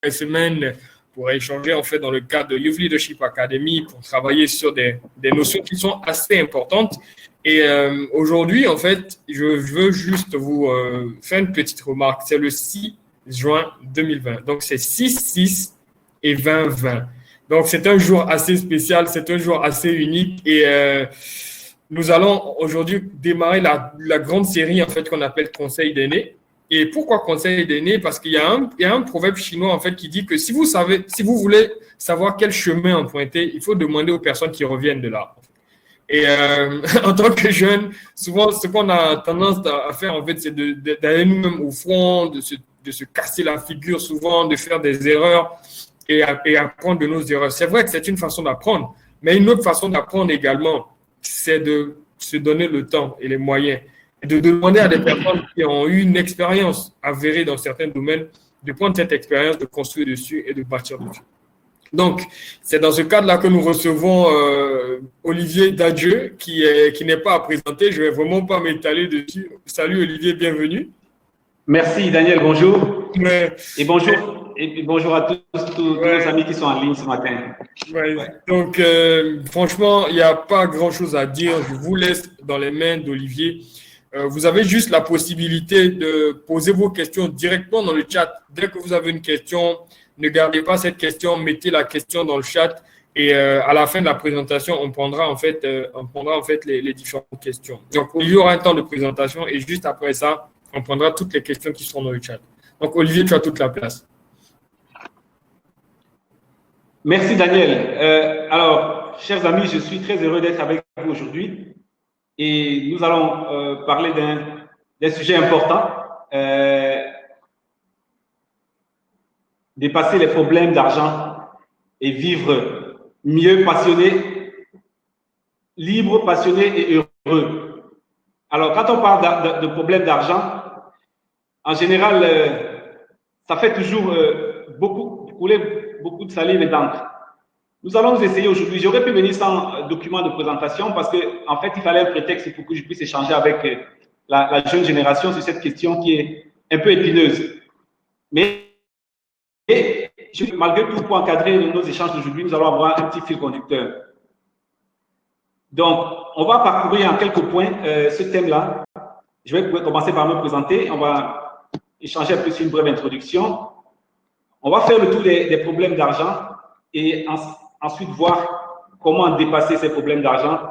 semaine pour échanger en fait dans le cadre de Youth Leadership Academy pour travailler sur des notions qui sont assez importantes. Et aujourd'hui, en fait, je veux juste vous faire une petite remarque. C'est le 6 juin 2020. Donc, c'est 6-6 et 20-20. Donc, c'est un jour assez spécial, c'est un jour assez unique et nous allons aujourd'hui démarrer la grande série en fait qu'on appelle Conseil d'aînés. Et pourquoi Conseil d'aînés? Parce qu'il y a un proverbe chinois en fait qui dit que si vous voulez savoir quel chemin emprunter, il faut demander aux personnes qui reviennent de là. Et en tant que jeune, souvent ce qu'on a tendance à faire en fait, c'est d'aller nous-mêmes au front, de se casser la figure souvent, de faire des erreurs et apprendre de nos erreurs. C'est vrai que c'est une façon d'apprendre, mais une autre façon d'apprendre également, c'est de se donner le temps et les moyens et de demander à des personnes qui ont eu une expérience avérée dans certains domaines de prendre cette expérience, de construire dessus et de bâtir dessus. Donc, c'est dans ce cadre-là que nous recevons Olivier Dadieu, qui n'est pas à présenter. Je ne vais vraiment pas m'étaler dessus. Salut Olivier, bienvenue. Merci Daniel, bonjour. Et bonjour à tous nos amis qui sont en ligne ce matin. Donc, franchement, il n'y a pas grand-chose à dire. Je vous laisse dans les mains d'Olivier. Vous avez juste la possibilité de poser vos questions directement dans le chat. Dès que vous avez une question, ne gardez pas cette question, mettez la question dans le chat et à la fin de la présentation, on prendra en fait les différentes questions. Donc, il y aura un temps de présentation et juste après ça, on prendra toutes les questions qui seront dans le chat. Donc, Olivier, tu as toute la place. Merci, Daniel. Alors, chers amis, je suis très heureux d'être avec vous aujourd'hui et nous allons parler d'un sujet important. Dépasser les problèmes d'argent et vivre mieux, passionné, libre, passionné et heureux. Alors, quand on parle de problèmes d'argent, en général, ça fait toujours couler beaucoup de salive et d'encre. Nous allons nous essayer aujourd'hui. J'aurais pu venir sans document de présentation parce qu'en fait, il fallait un prétexte pour que je puisse échanger avec la jeune génération sur cette question qui est un peu épineuse. Mais malgré tout, pour encadrer nos échanges d'aujourd'hui, nous allons avoir un petit fil conducteur. Donc, on va parcourir en quelques points ce thème-là. Je vais commencer par me présenter. On va échanger un peu sur une brève introduction. On va faire le tour des problèmes d'argent et ensuite voir comment dépasser ces problèmes d'argent.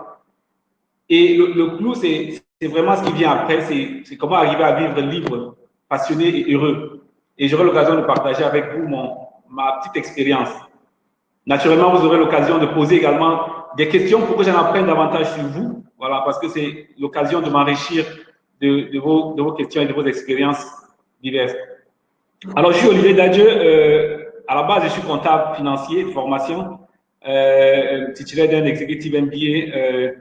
Et le clou, c'est vraiment ce qui vient après, c'est comment arriver à vivre libre, passionné et heureux. Et j'aurai l'occasion de partager avec vous ma petite expérience. Naturellement, vous aurez l'occasion de poser également des questions pour que j'en apprenne davantage sur vous. Voilà, parce que c'est l'occasion de m'enrichir de vos questions et de vos expériences diverses. Alors, je suis Olivier Dadieu. À la base, je suis comptable financier de formation, titulaire d'un executive MBA.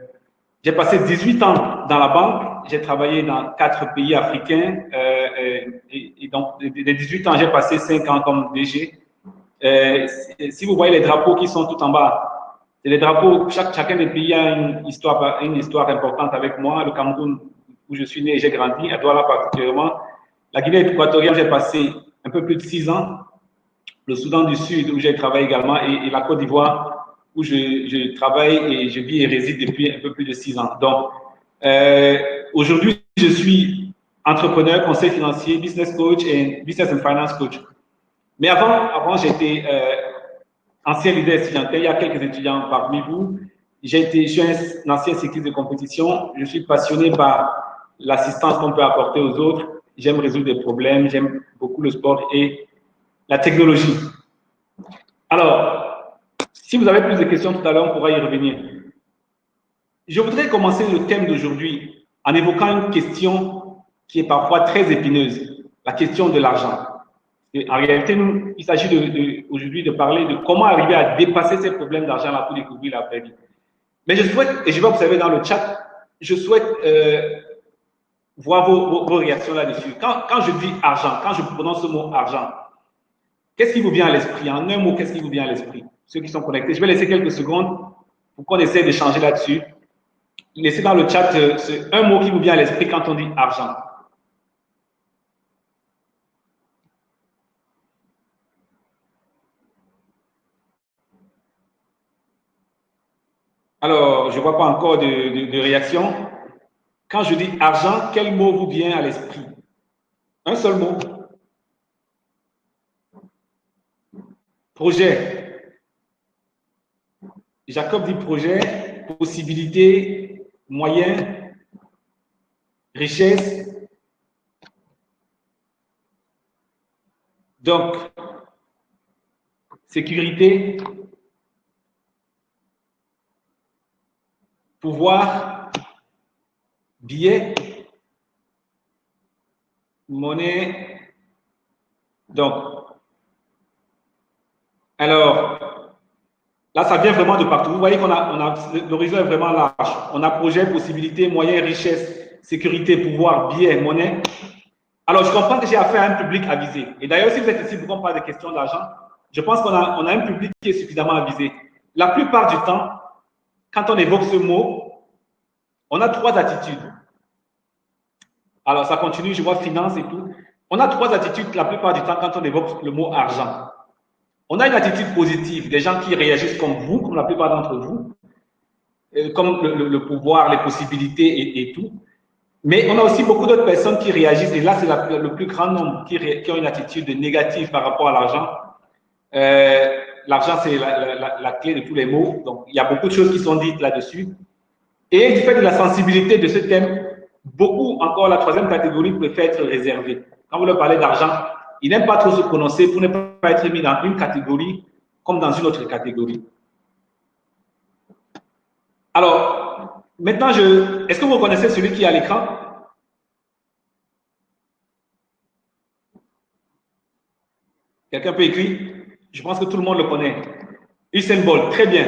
J'ai passé 18 ans dans la banque. J'ai travaillé dans 4 pays africains. Et donc, des 18 ans, j'ai passé 5 ans comme DG. Si vous voyez les drapeaux qui sont tout en bas, c'est les drapeaux, chacun des pays a une histoire importante avec moi. Le Cameroun, où je suis né et j'ai grandi, à Douala particulièrement. La Guinée équatoriale, j'ai passé un peu plus de 6 ans. Le Soudan du Sud, où j'ai travaillé également, et la Côte d'Ivoire, où je travaille et je vis et réside depuis un peu plus de 6 ans. Donc, aujourd'hui, je suis entrepreneur, conseiller financier, business coach et business and finance coach. Mais avant j'étais ancien leader étudiantel. Il y a quelques étudiants parmi vous. Je suis un ancien cycliste de compétition. Je suis passionné par l'assistance qu'on peut apporter aux autres. J'aime résoudre des problèmes. J'aime beaucoup le sport et la technologie. Alors, si vous avez plus de questions tout à l'heure, on pourra y revenir. Je voudrais commencer le thème d'aujourd'hui en évoquant une question qui est parfois très épineuse, la question de l'argent. En réalité, il s'agit aujourd'hui de parler de comment arriver à dépasser ces problèmes d'argent-là pour découvrir la vraie vie. Mais je souhaite, et je vais observer dans le chat, je souhaite voir vos réactions là-dessus. Quand je dis argent, quand je prononce ce mot argent, qu'est-ce qui vous vient à l'esprit? En un mot, qu'est-ce qui vous vient à l'esprit? Ceux qui sont connectés, je vais laisser quelques secondes pour qu'on essaie d'échanger là-dessus. Laissez dans le chat un mot qui vous vient à l'esprit quand on dit argent. Alors, je ne vois pas encore de réaction. Quand je dis argent, quel mot vous vient à l'esprit? Un seul mot. Projet. Jacob dit projet, possibilité, moyen, richesse. Donc, sécurité, pouvoir, billet, monnaie. Donc, alors, là, ça vient vraiment de partout. Vous voyez qu'on l'horizon est vraiment large. On a projet, possibilité, moyen, richesse, sécurité, pouvoir, billet, monnaie. Alors, je comprends que j'ai affaire à un public avisé. Et d'ailleurs, si vous êtes ici pour qu'on parle de questions d'argent, je pense qu'on a un public qui est suffisamment avisé. La plupart du temps, quand on évoque ce mot, on a trois attitudes. Alors, ça continue, je vois finance et tout. On a trois attitudes la plupart du temps quand on évoque le mot argent. On a une attitude positive, des gens qui réagissent comme vous, comme la plupart d'entre vous, comme le pouvoir, les possibilités et tout. Mais on a aussi beaucoup d'autres personnes qui réagissent, et là, c'est le plus grand nombre qui ont une attitude négative par rapport à l'argent. L'argent, c'est la clé de tous les maux. Donc, il y a beaucoup de choses qui sont dites là-dessus. Et du fait de la sensibilité de ce thème, beaucoup, encore la troisième catégorie, préfèrent être réservés. Quand vous leur parlez d'argent, ils n'aiment pas trop se prononcer pour ne pas être mis dans une catégorie comme dans une autre catégorie. Alors, maintenant, est-ce que vous reconnaissez celui qui est à l'écran? Quelqu'un peut écrire? Je pense que tout le monde le connaît. Usain Bolt, très bien.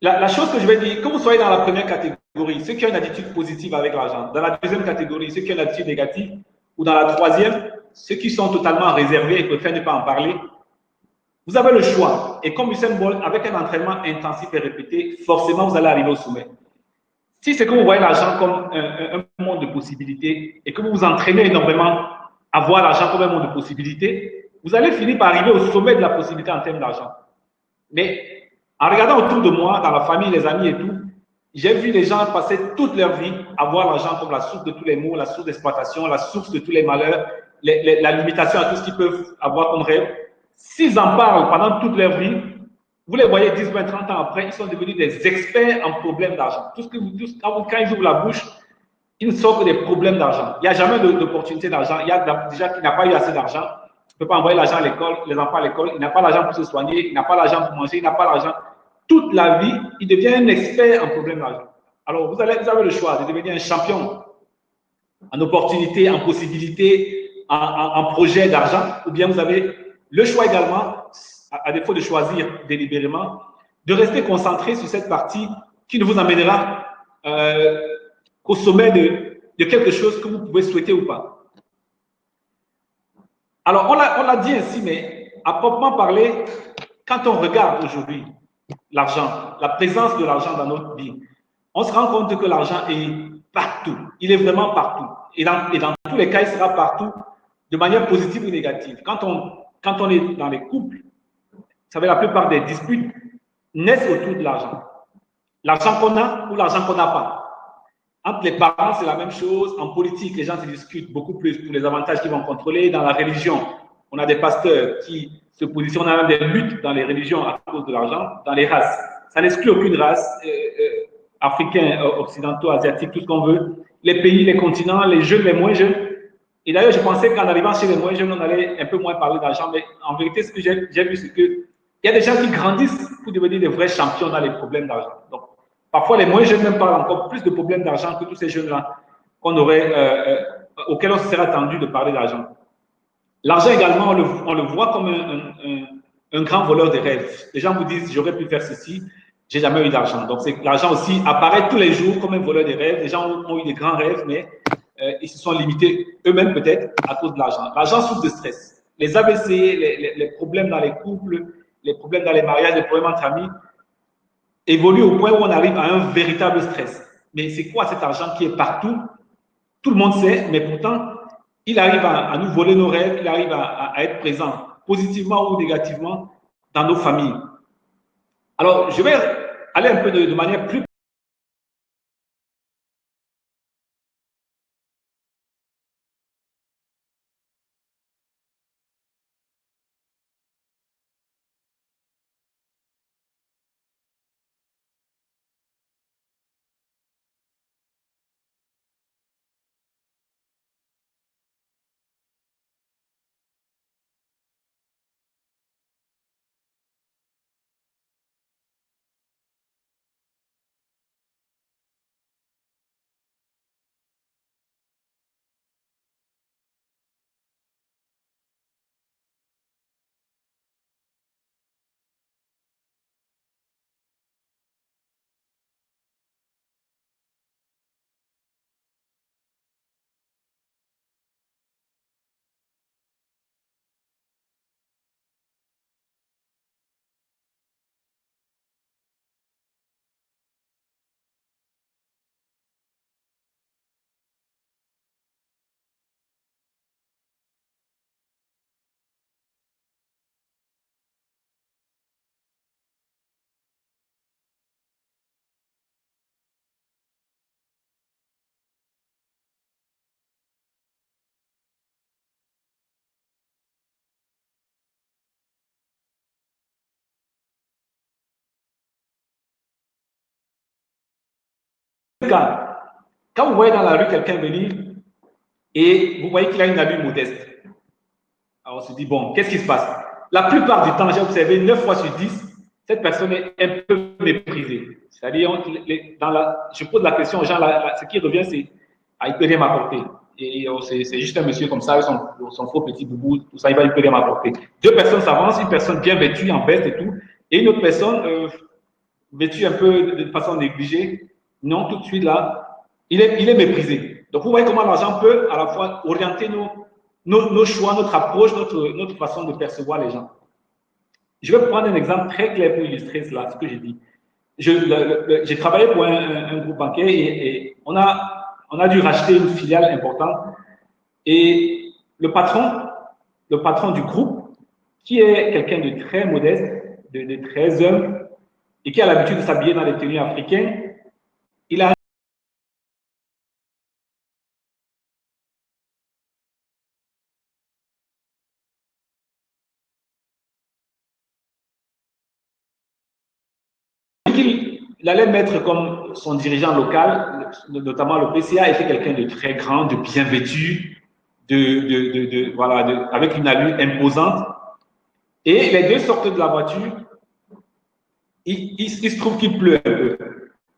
La chose que je vais dire, que vous soyez dans la première catégorie, ceux qui ont une attitude positive avec l'argent, dans la deuxième catégorie, ceux qui ont une attitude négative, ou dans la troisième, ceux qui sont totalement réservés et préfèrent ne pas en parler, vous avez le choix. Et comme Usain Bolt, avec un entraînement intensif et répété, forcément, vous allez arriver au sommet. Si c'est que vous voyez l'argent comme un monde de possibilités et que vous vous entraînez énormément à voir l'argent comme un monde de possibilités, vous allez finir par arriver au sommet de la possibilité en termes d'argent. Mais en regardant autour de moi, dans la famille, les amis et tout, j'ai vu les gens passer toute leur vie à voir l'argent comme la source de tous les maux, la source d'exploitation, la source de tous les malheurs, la limitation à tout ce qu'ils peuvent avoir comme rêve. S'ils en parlent pendant toute leur vie, vous les voyez 10, 20, 30 ans après, ils sont devenus des experts en problèmes d'argent. Quand ils ouvrent la bouche, ils ne sortent que des problèmes d'argent. Il n'y a jamais d'opportunité d'argent. Il y a déjà qui n'a pas eu assez d'argent. Il ne peut pas envoyer l'argent à l'école, les enfants à l'école. Il n'a pas l'argent pour se soigner, il n'a pas l'argent pour manger, il n'a pas l'argent. Toute la vie, il devient un expert en problèmes d'argent. Alors, vous avez le choix de devenir un champion en opportunité, en possibilité, en projet d'argent, ou bien vous avez le choix également, à défaut de choisir délibérément, de rester concentré sur cette partie qui ne vous amènera qu'au sommet de quelque chose que vous pouvez souhaiter ou pas. Alors, on l'a dit ainsi, mais à proprement parler, quand on regarde aujourd'hui l'argent, la présence de l'argent dans notre vie, on se rend compte que l'argent est partout. Il est vraiment partout. Et dans tous les cas, il sera partout de manière positive ou négative. Quand on est dans les couples, vous savez, la plupart des disputes naissent autour de l'argent. L'argent qu'on a ou l'argent qu'on n'a pas. Entre les parents, c'est la même chose. En politique, les gens se discutent beaucoup plus pour les avantages qu'ils vont contrôler. Dans la religion, on a des pasteurs qui se positionnent dans des luttes dans les religions à cause de l'argent. Dans les races, ça n'exclut aucune race, africains, occidentaux, asiatiques, tout ce qu'on veut. Les pays, les continents, les jeunes, les moins jeunes. Et d'ailleurs, je pensais qu'en arrivant chez les moins jeunes, on allait un peu moins parler d'argent. Mais en vérité, ce que j'ai vu, c'est qu'il y a des gens qui grandissent pour devenir des vrais champions dans les problèmes d'argent. Donc, parfois, les moins jeunes même parlent encore plus de problèmes d'argent que tous ces jeunes-là auxquels on se serait attendu de parler d'argent. L'argent également, on le voit comme un grand voleur de rêves. Les gens vous disent, j'aurais pu faire ceci, j'ai jamais eu d'argent. Donc, l'argent aussi apparaît tous les jours comme un voleur de rêves. Les gens ont eu des grands rêves, mais ils se sont limités eux-mêmes peut-être à cause de l'argent. L'argent souffre de stress. Les AVC, les problèmes dans les couples, les problèmes dans les mariages, les problèmes entre amis, évolue au point où on arrive à un véritable stress. Mais c'est quoi cet argent qui est partout? Tout le monde sait, mais pourtant, il arrive à nous voler nos rêves, il arrive à être présent, positivement ou négativement, dans nos familles. Alors, je vais aller un peu de manière plus cas. Quand vous voyez dans la rue quelqu'un venir et vous voyez qu'il a une allure modeste, alors on se dit, bon, qu'est-ce qui se passe? La plupart du temps, j'ai observé 9 fois sur 10, cette personne est un peu méprisée. C'est-à-dire, je pose la question aux gens, ce qui revient, c'est, ah, il ne peut rien m'apporter. Et c'est juste un monsieur comme ça, avec son faux petit boubou, tout ça, il ne peut rien m'apporter. Deux personnes s'avancent, une personne bien vêtue, en veste et tout, et une autre personne vêtue un peu de façon négligée. Non, tout de suite là, il est méprisé. Donc, vous voyez comment l'argent peut à la fois orienter nos choix, notre approche, notre façon de percevoir les gens. Je vais prendre un exemple très clair pour illustrer cela, ce que j'ai dit. J'ai travaillé pour un groupe bancaire et on a dû racheter une filiale importante. Et le patron du groupe, qui est quelqu'un de très modeste, de très humble, et qui a l'habitude de s'habiller dans les tenues africaines, il a il allait mettre comme son dirigeant local, notamment le PCA, était quelqu'un de très grand, de bien vêtu, voilà, avec une allure imposante. Et les deux sortent de la voiture, il se trouve qu'il pleut un peu.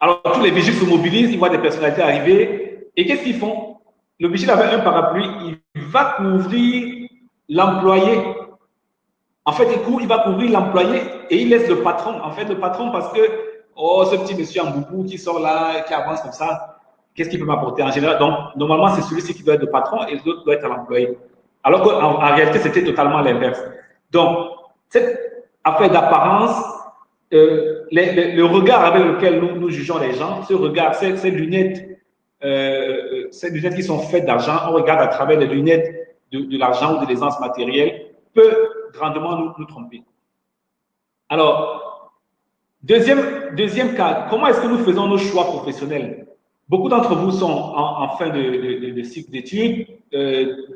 Alors tous les vigiles se mobilisent, ils voient des personnalités arriver. Et qu'est-ce qu'ils font? Le vigile avait un parapluie, il va couvrir l'employé. En fait, il va couvrir l'employé et il laisse le patron. En fait, le patron, parce que, oh, ce petit monsieur en boubou qui sort là, qui avance comme ça, qu'est-ce qu'il peut m'apporter en général? Donc, normalement, c'est celui-ci qui doit être le patron et l'autre doit être l'employé. Alors qu'en réalité, c'était totalement l'inverse. Donc, cette affaire d'apparence, le regard avec lequel nous jugeons les gens, ce regard, ces lunettes qui sont faites d'argent, on regarde à travers les lunettes de l'argent ou de l'aisance matérielle, peut grandement nous tromper. Alors, deuxième cas, comment est-ce que nous faisons nos choix professionnels? Beaucoup d'entre vous sont en fin de cycle d'études,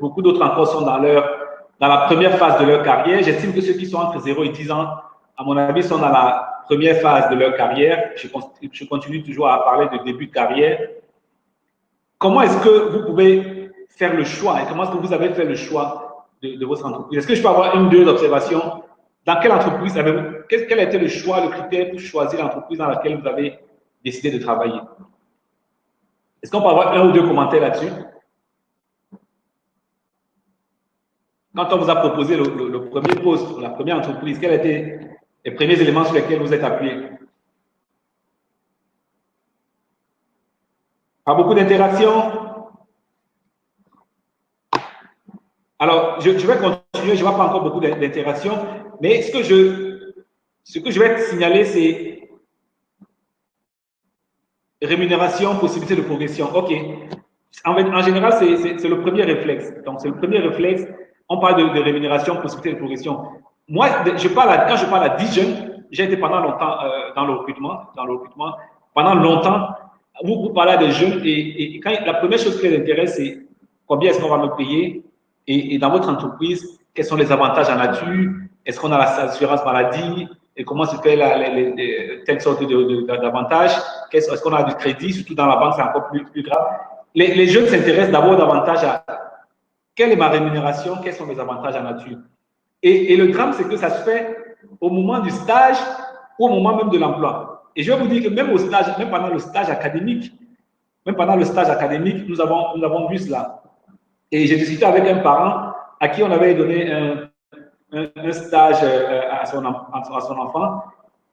beaucoup d'autres encore sont dans la première phase de leur carrière. J'estime que ceux qui sont entre 0 et 10 ans, à mon avis, sont dans la première phase de leur carrière. Je continue toujours à parler de début de carrière. Comment est-ce que vous pouvez faire le choix et comment est-ce que vous avez fait le choix de votre entreprise? Est-ce que je peux avoir une ou deux observations? Dans quelle entreprise avez-vous? Quel a été le choix, le critère pour choisir l'entreprise dans laquelle vous avez décidé de travailler? Est-ce qu'on peut avoir un ou deux commentaires là-dessus? Quand on vous a proposé le premier poste, la première entreprise, quels étaient les premiers éléments sur lesquels vous êtes appuyé? Pas beaucoup d'interaction? Alors, je vais continuer, je ne vois pas encore beaucoup d'interaction, mais ce que je vais signaler, c'est rémunération, possibilité de progression. OK. En général, c'est le premier réflexe. Donc, c'est le premier réflexe. On parle de rémunération, possibilité de progression. Moi, quand je parle à 10 jeunes, j'ai été pendant longtemps dans le recrutement. Pendant longtemps, vous parlez à des jeunes et quand, la première chose qui les intéresse, c'est combien est-ce qu'on va me payer et dans votre entreprise, quels sont les avantages en nature, est-ce qu'on a l'assurance maladie et comment se fait telle sorte d'avantages, est-ce qu'on a du crédit, surtout dans la banque, c'est encore plus grave. Les jeunes s'intéressent d'abord davantage à quelle est ma rémunération, quels sont mes avantages en nature. Et le drame, c'est que ça se fait au moment du stage ou au moment même de l'emploi. Et je vais vous dire que même au stage, même pendant le stage académique, nous avons vu cela. Et j'ai discuté avec un parent à qui on avait donné un stage à son enfant.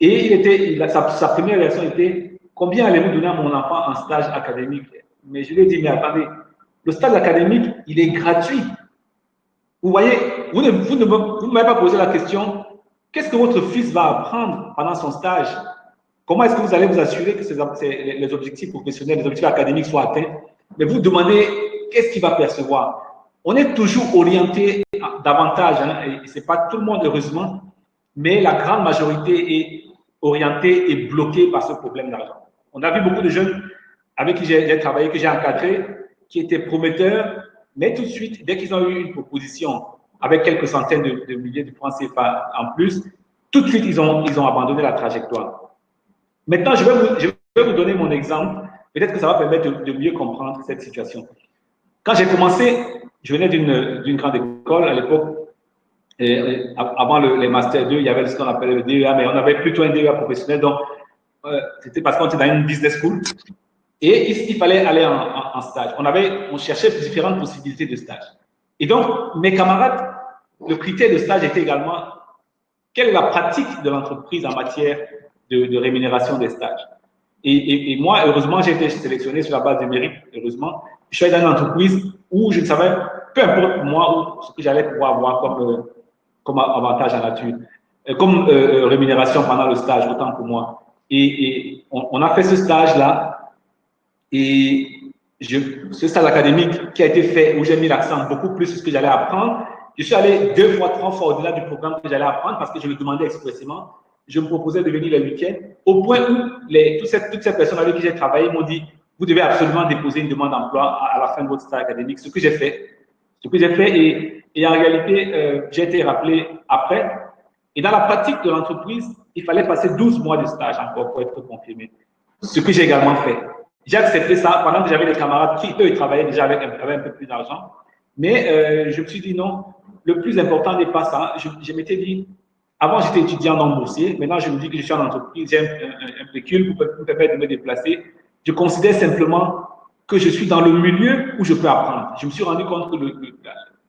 Et sa première réaction était: combien allez-vous donner à mon enfant en stage académique? Mais je lui ai dit: mais attendez, le stage académique, il est gratuit. Vous voyez, vous ne m'avez pas posé la question: qu'est-ce que votre fils va apprendre pendant son stage? Comment est-ce que vous allez vous assurer que les objectifs professionnels, les objectifs académiques soient atteints? Mais vous demandez qu'est-ce qu'il va percevoir. On est toujours orienté davantage, hein, et ce n'est pas tout le monde heureusement, mais la grande majorité est orientée et bloquée par ce problème d'argent. On a vu beaucoup de jeunes avec qui j'ai travaillé, que j'ai encadré, qui étaient prometteurs, mais tout de suite, dès qu'ils ont eu une proposition avec quelques centaines de milliers de francs CFA en plus, tout de suite, ils ont abandonné la trajectoire. Maintenant, je vais vous donner mon exemple. Peut-être que ça va permettre de mieux comprendre cette situation. Quand j'ai commencé, je venais d'une grande école à l'époque. Avant les Master 2, il y avait ce qu'on appelait le DEA, mais on avait plutôt un DEA professionnel. Donc, c'était parce qu'on était dans une business school. Et il fallait aller en stage. On cherchait différentes possibilités de stage. Et donc, mes camarades, le critère de stage était également quelle est la pratique de l'entreprise en matière de rémunération des stages. Et moi, heureusement, j'ai été sélectionné sur la base du mérite, heureusement. Je suis allé dans une entreprise où je ne savais, peu importe moi, ce que j'allais pouvoir avoir comme avantage en nature, comme rémunération pendant le stage, autant pour moi. Et on a fait ce stage-là, et ce stage académique qui a été fait, où j'ai mis l'accent beaucoup plus sur ce que j'allais apprendre. Je suis allé 2 fois, 3 fois au-delà du programme que j'allais apprendre parce que je le demandais expressément. Je me proposais de venir les week-ends, au point où toutes ces personnes avec qui j'ai travaillé m'ont dit: vous devez absolument déposer une demande d'emploi à la fin de votre stage académique. Ce que j'ai fait. Et en réalité, j'ai été rappelé après. Et dans la pratique de l'entreprise, il fallait passer 12 mois de stage encore pour être confirmé. Ce que j'ai également fait. J'ai accepté ça pendant que j'avais des camarades qui, eux, travaillaient déjà avec un peu plus d'argent. Mais je me suis dit non, le plus important n'est pas ça. Je m'étais dit, avant j'étais étudiant non boursier, maintenant je me dis que je suis en entreprise, j'ai un pécule pour me permettre de me déplacer. Je considère simplement que je suis dans le milieu où je peux apprendre. Je me suis rendu compte que le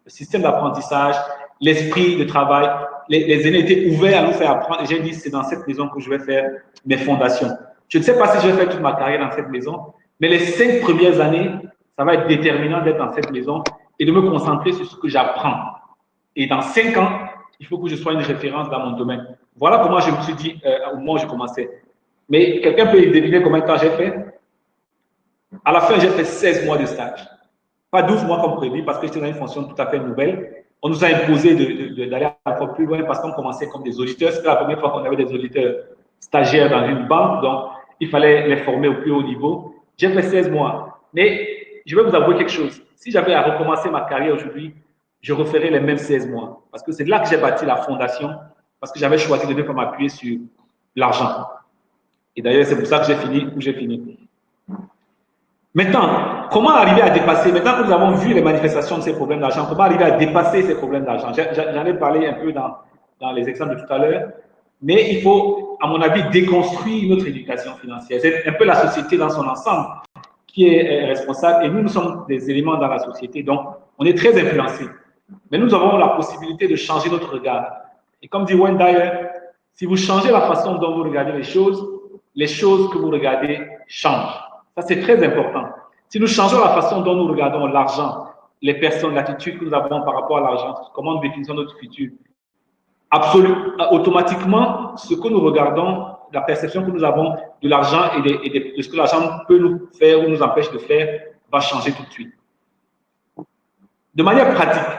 système d'apprentissage, l'esprit de travail, les aînés étaient ouverts à nous faire apprendre. Et j'ai dit, c'est dans cette maison que je vais faire mes fondations. Je ne sais pas si je vais faire toute ma carrière dans cette maison, mais les 5 premières années, ça va être déterminant d'être dans cette maison et de me concentrer sur ce que j'apprends. Et dans 5 ans, il faut que je sois une référence dans mon domaine. Voilà comment je me suis dit au moment où je commençais. Mais quelqu'un peut deviner combien de temps j'ai fait? À la fin, j'ai fait 16 mois de stage. Pas 12 mois comme prévu parce que j'étais dans une fonction tout à fait nouvelle. On nous a imposé d'aller encore plus loin parce qu'on commençait comme des auditeurs. C'était la première fois qu'on avait des auditeurs stagiaires dans une banque. Donc, il fallait les former au plus haut niveau. J'ai fait 16 mois. Mais je vais vous avouer quelque chose. Si j'avais à recommencer ma carrière aujourd'hui, je referais les mêmes 16 mois. Parce que c'est là que j'ai bâti la fondation. Parce que j'avais choisi de ne pas m'appuyer sur l'argent. Et d'ailleurs, c'est pour ça que j'ai fini où j'ai fini. Maintenant, comment arriver à dépasser, maintenant que nous avons vu les manifestations de ces problèmes d'argent, comment arriver à dépasser ces problèmes d'argent? J'en ai parlé un peu dans les exemples de tout à l'heure, mais il faut, à mon avis, déconstruire notre éducation financière. C'est un peu la société dans son ensemble qui est responsable et nous sommes des éléments dans la société, donc on est très influencés. Mais nous avons la possibilité de changer notre regard. Et comme dit Wayne Dyer, si vous changez la façon dont vous regardez les choses que vous regardez changent. Ça, c'est très important. Si nous changeons la façon dont nous regardons l'argent, les personnes, l'attitude que nous avons par rapport à l'argent, comment nous définissons notre futur, automatiquement, ce que nous regardons, la perception que nous avons de l'argent et de ce que l'argent peut nous faire ou nous empêche de faire, va changer tout de suite. De manière pratique,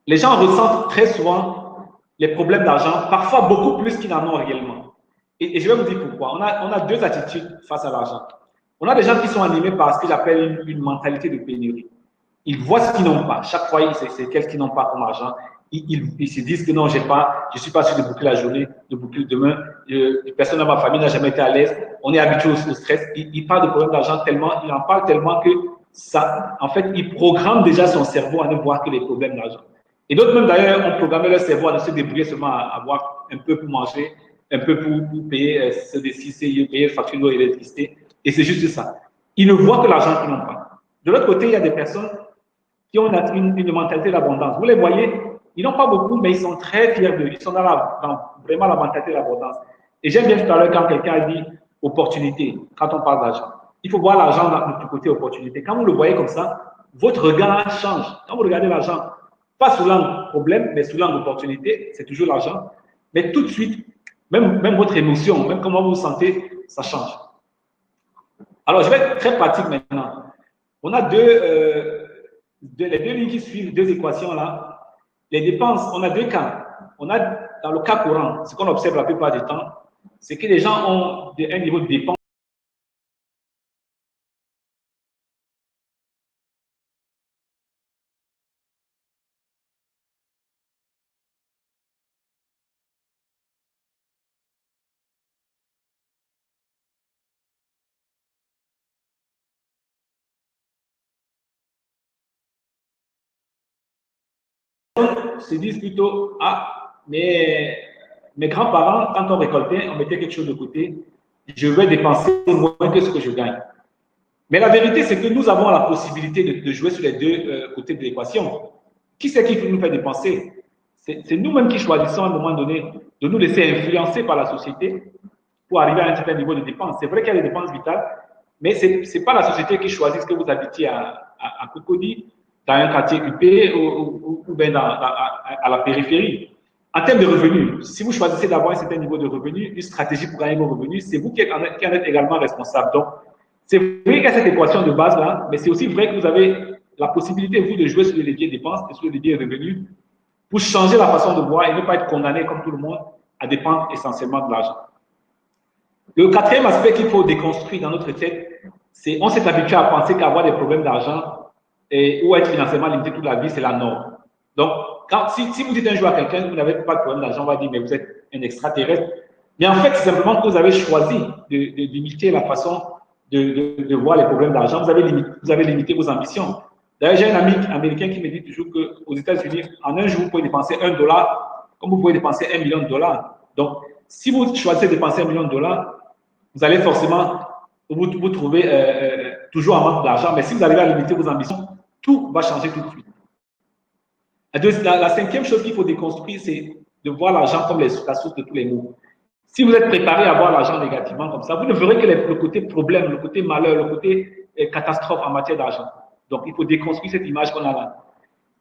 les gens ressentent très souvent les problèmes d'argent, parfois beaucoup plus qu'ils n'en ont réellement. Et je vais vous dire pourquoi. On a deux attitudes face à l'argent. On a des gens qui sont animés par ce que j'appelle une mentalité de pénurie. Ils voient ce qu'ils n'ont pas. Chaque fois, c'est qu'est-ce qu'ils n'ont pas comme argent. Ils se disent que non, j'ai pas, je suis pas sûr de boucler la journée, de boucler demain. Personne dans ma famille n'a jamais été à l'aise. On est habitué au stress. Ils parlent de problèmes d'argent tellement, ils en parlent tellement que ça, en fait, ils programment déjà son cerveau à ne voir que les problèmes d'argent. Et d'autres même d'ailleurs ont programmé leur cerveau à ne se débrouiller seulement à avoir un peu pour manger, un peu pour payer CDC, payer facture d'eau et d'électricité. Et c'est juste ça. Ils ne voient que l'argent qu'ils n'ont pas. De l'autre côté, il y a des personnes qui ont une mentalité d'abondance. Vous les voyez, ils n'ont pas beaucoup, mais ils sont très fiers d'eux. Ils sont dans vraiment la mentalité d'abondance. Et j'aime bien tout à l'heure quand quelqu'un a dit opportunité, quand on parle d'argent. Il faut voir l'argent du côté opportunité. Quand vous le voyez comme ça, votre regard change. Quand vous regardez l'argent, pas sous l'angle problème, mais sous l'angle opportunité, c'est toujours l'argent. Mais tout de suite, même votre émotion, même comment vous vous sentez, ça change. Alors, je vais être très pratique maintenant. On a les deux lignes qui suivent, deux équations là. Les dépenses, on a deux cas. On a dans le cas courant, ce qu'on observe la plupart du temps, c'est que les gens ont un niveau de dépenses. Se disent plutôt, ah, mais mes grands-parents, quand on récoltait, on mettait quelque chose de côté, je vais dépenser moins que ce que je gagne. Mais la vérité, c'est que nous avons la possibilité de jouer sur les deux côtés de l'équation. Qui c'est qui nous fait dépenser? C'est nous-mêmes qui choisissons à un moment donné de nous laisser influencer par la société pour arriver à un certain niveau de dépenses. C'est vrai qu'il y a des dépenses vitales, mais ce n'est pas la société qui choisit que vous habitiez à Cocody, dans un quartier huppé ou bien à la périphérie. En termes de revenus, si vous choisissez d'avoir un certain niveau de revenus, une stratégie pour gagner vos revenus, c'est vous qui en êtes également responsable. Donc, c'est vrai qu'il y a cette équation de base là, mais c'est aussi vrai que vous avez la possibilité, vous, de jouer sur le levier dépenses et sur le levier revenus pour changer la façon de voir et ne pas être condamné comme tout le monde à dépendre essentiellement de l'argent. Le quatrième aspect qu'il faut déconstruire dans notre tête, c'est on s'est habitué à penser qu'avoir des problèmes d'argent ou être financièrement limité toute la vie, c'est la norme. Donc, si vous dites un jour à quelqu'un que vous n'avez pas de problème d'argent, on va dire, mais vous êtes un extraterrestre. Mais en fait, c'est simplement que vous avez choisi de limiter la façon de voir les problèmes d'argent. Vous avez limité vos ambitions. D'ailleurs, j'ai un ami américain qui me dit toujours qu'aux États-Unis, en un jour, vous pouvez dépenser $1, comme vous pouvez dépenser $1 million. Donc, si vous choisissez de dépenser $1 million, vous allez forcément vous trouver toujours en manque d'argent. Mais si vous arrivez à limiter vos ambitions, tout va changer tout de suite. La cinquième chose qu'il faut déconstruire, c'est de voir l'argent comme la source de tous les maux. Si vous êtes préparé à voir l'argent négativement comme ça, vous ne verrez que le côté problème, le côté malheur, le côté catastrophe en matière d'argent. Donc, il faut déconstruire cette image qu'on a là.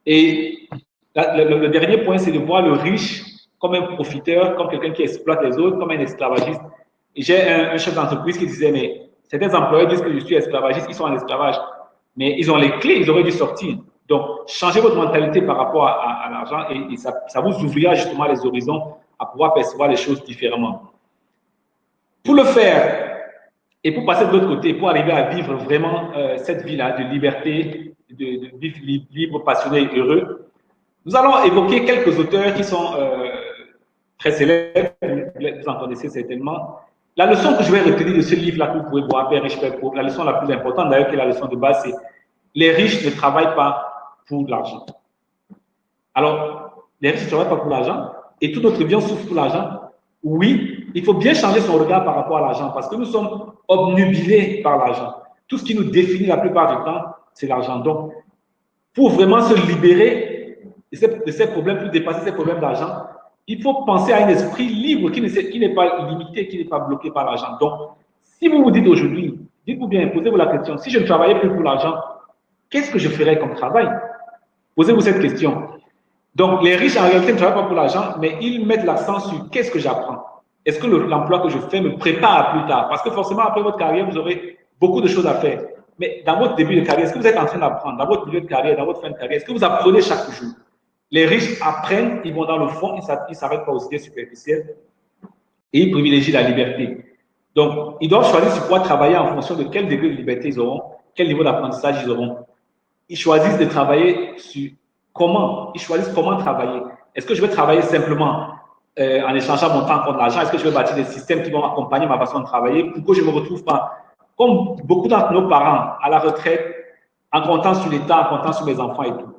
Et le dernier point, c'est de voir le riche comme un profiteur, comme quelqu'un qui exploite les autres, comme un esclavagiste. Et j'ai un chef d'entreprise qui disait, mais certains employés disent que je suis esclavagiste, ils sont en esclavage. Mais ils ont les clés, ils auraient dû sortir. Donc, changez votre mentalité par rapport à l'argent et ça vous ouvrira justement les horizons à pouvoir percevoir les choses différemment. Pour le faire, et pour passer de l'autre côté, pour arriver à vivre vraiment cette vie-là de liberté, de vivre libre, passionné et heureux, nous allons évoquer quelques auteurs qui sont très célèbres, vous en connaissez certainement. La leçon que je vais retenir de ce livre-là que vous pouvez voir, Père riche, Père pauvre, la leçon la plus importante d'ailleurs, qui est la leçon de base, c'est les riches ne travaillent pas pour l'argent. Alors, les riches ne travaillent pas pour l'argent et toute notre vie, on souffre pour l'argent. Oui, il faut bien changer son regard par rapport à l'argent parce que nous sommes obnubilés par l'argent. Tout ce qui nous définit la plupart du temps, c'est l'argent. Donc, pour vraiment se libérer de ces problèmes, pour dépasser ces problèmes d'argent, il faut penser à un esprit libre qui n'est pas limité, qui n'est pas bloqué par l'argent. Donc, si vous vous dites aujourd'hui, dites-vous bien, posez-vous la question, si je ne travaillais plus pour l'argent, qu'est-ce que je ferais comme travail? Posez-vous cette question. Donc, les riches, en réalité, ne travaillent pas pour l'argent, mais ils mettent l'accent sur qu'est-ce que j'apprends. Est-ce que l'emploi que je fais me prépare à plus tard? Parce que forcément, après votre carrière, vous aurez beaucoup de choses à faire. Mais dans votre début de carrière, est-ce que vous êtes en train d'apprendre? Dans votre milieu de carrière, dans votre fin de carrière, est-ce que vous apprenez chaque jour? Les riches apprennent, ils vont dans le fond, ils ne s'arrêtent pas aux idées superficielles et ils privilégient la liberté. Donc, ils doivent choisir sur quoi travailler en fonction de quel degré de liberté ils auront, quel niveau d'apprentissage ils auront. Ils choisissent de travailler sur comment. Ils choisissent comment travailler. Est-ce que je vais travailler simplement en échangeant mon temps contre l'argent? Est-ce que je vais bâtir des systèmes qui vont accompagner ma façon de travailler pour que je ne me retrouve pas, comme beaucoup d'entre nos parents, à la retraite, en comptant sur l'État, en comptant sur mes enfants et tout.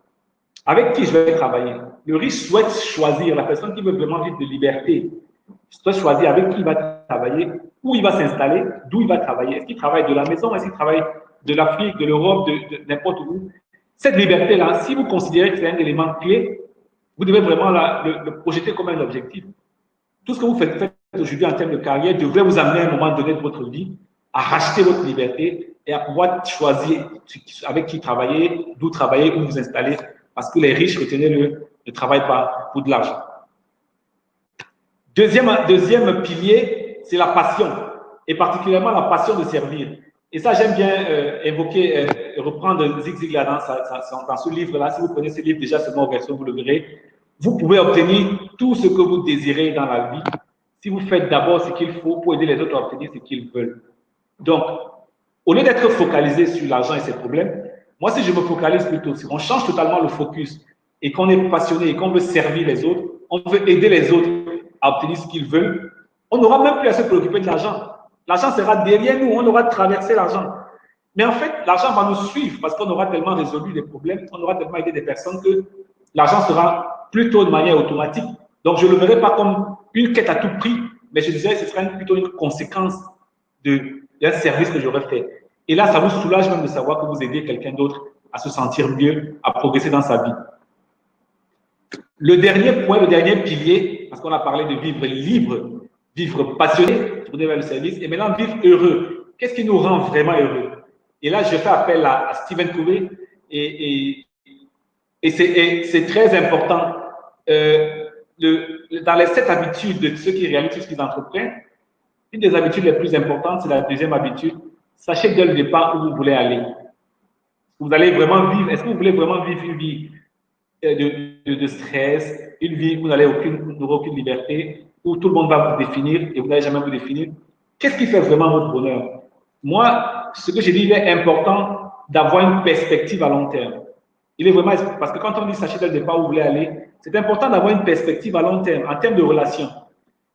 Avec qui je vais travailler? Le riche souhaite choisir, la personne qui veut vraiment vivre de liberté, souhaite choisir avec qui il va travailler, où il va s'installer, d'où il va travailler. Est-ce qu'il travaille de la maison? Est-ce qu'il travaille de l'Afrique, de l'Europe, de n'importe où? Cette liberté-là, si vous considérez que c'est un élément clé, vous devez vraiment le projeter comme un objectif. Tout ce que vous faites aujourd'hui en termes de carrière devrait vous amener à un moment donné de votre vie à racheter votre liberté et à pouvoir choisir avec qui travailler, d'où travailler, où vous installer. Parce que les riches, retenez-le, ne travaillent pas pour de l'argent. Deuxième pilier, c'est la passion, et particulièrement la passion de servir. Et ça, j'aime bien évoquer, reprendre Zig Ziglar dans ce livre-là. Si vous prenez ce livre déjà seulement en version, vous le verrez. Vous pouvez obtenir tout ce que vous désirez dans la vie si vous faites d'abord ce qu'il faut pour aider les autres à obtenir ce qu'ils veulent. Donc, au lieu d'être focalisé sur l'argent et ses problèmes, moi, si je me focalise plutôt, si on change totalement le focus et qu'on est passionné et qu'on veut servir les autres, on veut aider les autres à obtenir ce qu'ils veulent, on n'aura même plus à se préoccuper de l'argent. L'argent sera derrière nous, on aura traversé l'argent. Mais en fait, l'argent va nous suivre parce qu'on aura tellement résolu les problèmes, on aura tellement aidé des personnes que l'argent sera plutôt de manière automatique. Donc, je ne le verrai pas comme une quête à tout prix, mais je dirais que ce sera plutôt une conséquence d'un service que j'aurais fait. Et là, ça vous soulage même de savoir que vous aidez quelqu'un d'autre à se sentir mieux, à progresser dans sa vie. Le dernier point, le dernier pilier, parce qu'on a parlé de vivre libre, vivre passionné, tourner vers le service, et maintenant vivre heureux. Qu'est-ce qui nous rend vraiment heureux? Et là, je fais appel à Stephen Covey, et c'est très important. Dans les 7 habitudes de ceux qui réalisent tout ce qu'ils entreprennent, une des habitudes les plus importantes, c'est la deuxième habitude. Sachez dès le départ où vous voulez aller. Vous allez vraiment vivre, est-ce que vous voulez vraiment vivre une vie de stress, une vie où vous n'aurez aucune liberté, où tout le monde va vous définir et vous n'allez jamais vous définir? Qu'est-ce qui fait vraiment votre bonheur? Moi, ce que j'ai dit, il est important d'avoir une perspective à long terme. Il est vraiment, parce que quand on dit sachez dès le départ où vous voulez aller, c'est important d'avoir une perspective à long terme, en termes de relations.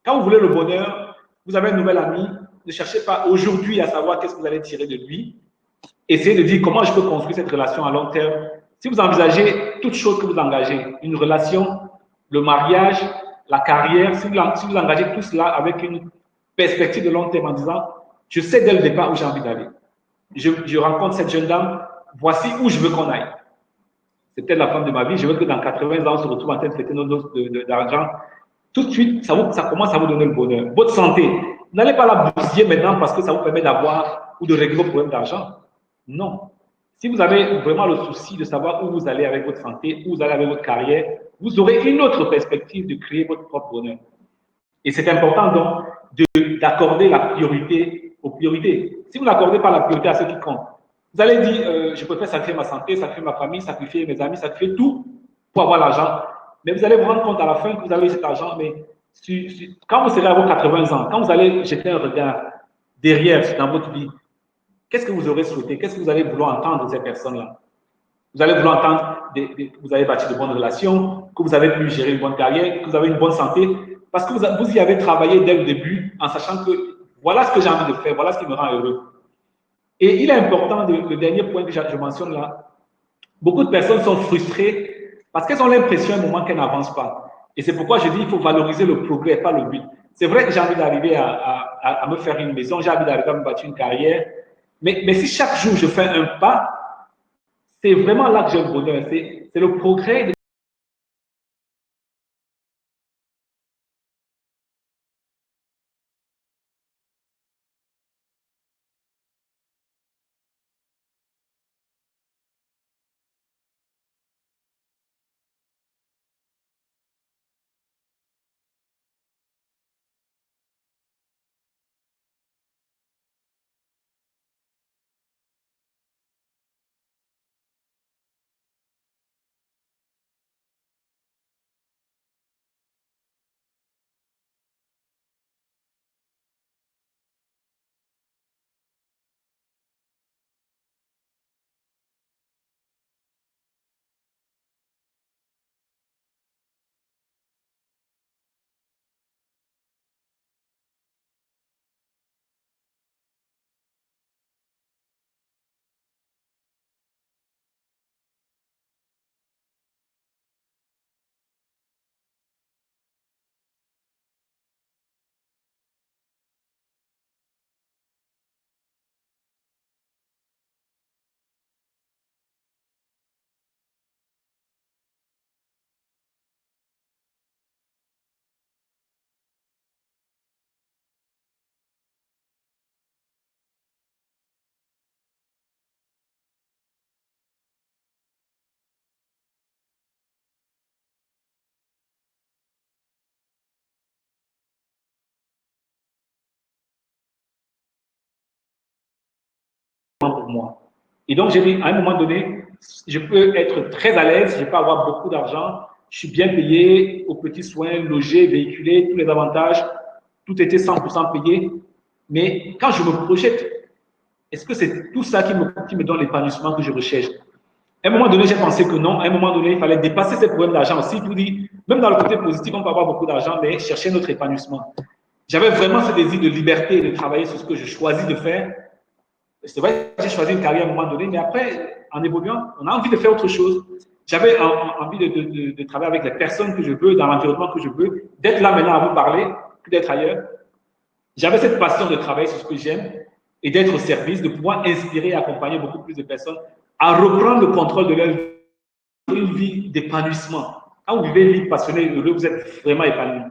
Quand vous voulez le bonheur, vous avez un nouvel ami, ne cherchez pas aujourd'hui à savoir qu'est-ce que vous allez tirer de lui. Essayez de dire comment je peux construire cette relation à long terme. Si vous envisagez toutes choses que vous engagez, une relation, le mariage, la carrière, si vous engagez tout cela avec une perspective de long terme en disant, je sais dès le départ où j'ai envie d'aller. Je rencontre cette jeune dame, voici où je veux qu'on aille. C'est peut-être la femme de ma vie, je veux que dans 80 ans, on se retrouve en train de fêter nos doses d'argent. Tout de suite, ça commence à vous donner le bonheur. Votre santé, vous n'allez pas la bousiller maintenant parce que ça vous permet d'avoir ou de régler vos problèmes d'argent. Non. Si vous avez vraiment le souci de savoir où vous allez avec votre santé, où vous allez avec votre carrière, vous aurez une autre perspective de créer votre propre bonheur. Et c'est important donc d'accorder la priorité aux priorités. Si vous n'accordez pas la priorité à ce qui compte, vous allez dire, je préfère sacrifier ma santé, sacrifier ma famille, sacrifier mes amis, sacrifier tout pour avoir l'argent. Mais vous allez vous rendre compte à la fin que vous avez eu cet argent, mais quand vous serez à vos 80 ans, quand vous allez jeter un regard derrière dans votre vie, qu'est-ce que vous aurez souhaité? Qu'est-ce que vous allez vouloir entendre de ces personnes-là? Vous allez vouloir entendre que vous avez bâti de bonnes relations, que vous avez pu gérer une bonne carrière, que vous avez une bonne santé, parce que vous y avez travaillé dès le début en sachant que voilà ce que j'ai envie de faire, voilà ce qui me rend heureux. Et il est important, le dernier point que je mentionne là, beaucoup de personnes sont frustrées parce qu'elles ont l'impression à un moment qu'elles n'avancent pas. Et c'est pourquoi je dis qu'il faut valoriser le progrès, pas le but. C'est vrai que j'ai envie d'arriver à me faire une maison, j'ai envie d'arriver à me bâtir une carrière, mais si chaque jour je fais un pas, c'est vraiment là que j'ai le bonheur. C'est le progrès pour moi. Et donc, j'ai dit, à un moment donné, je peux être très à l'aise, je peux avoir beaucoup d'argent, je suis bien payé, aux petits soins, logé, véhiculé, tous les avantages, tout était 100% payé. Mais quand je me projette, est-ce que c'est tout ça qui me donne l'épanouissement que je recherche? À un moment donné, j'ai pensé que non. À un moment donné, il fallait dépasser ces problèmes d'argent aussi pour dire, même dans le côté positif, on peut avoir beaucoup d'argent, mais chercher notre épanouissement. J'avais vraiment ce désir de liberté, de travailler sur ce que je choisis de faire. C'est vrai que j'ai choisi une carrière à un moment donné, mais après, en évoluant, on a envie de faire autre chose. J'avais envie de travailler avec les personnes que je veux, dans l'environnement que je veux, d'être là maintenant à vous parler, que d'être ailleurs. J'avais cette passion de travailler sur ce que j'aime et d'être au service, de pouvoir inspirer et accompagner beaucoup plus de personnes à reprendre le contrôle de leur vie, une vie d'épanouissement. Quand vous vivez une vie passionnée, heureux, vous êtes vraiment épanoui.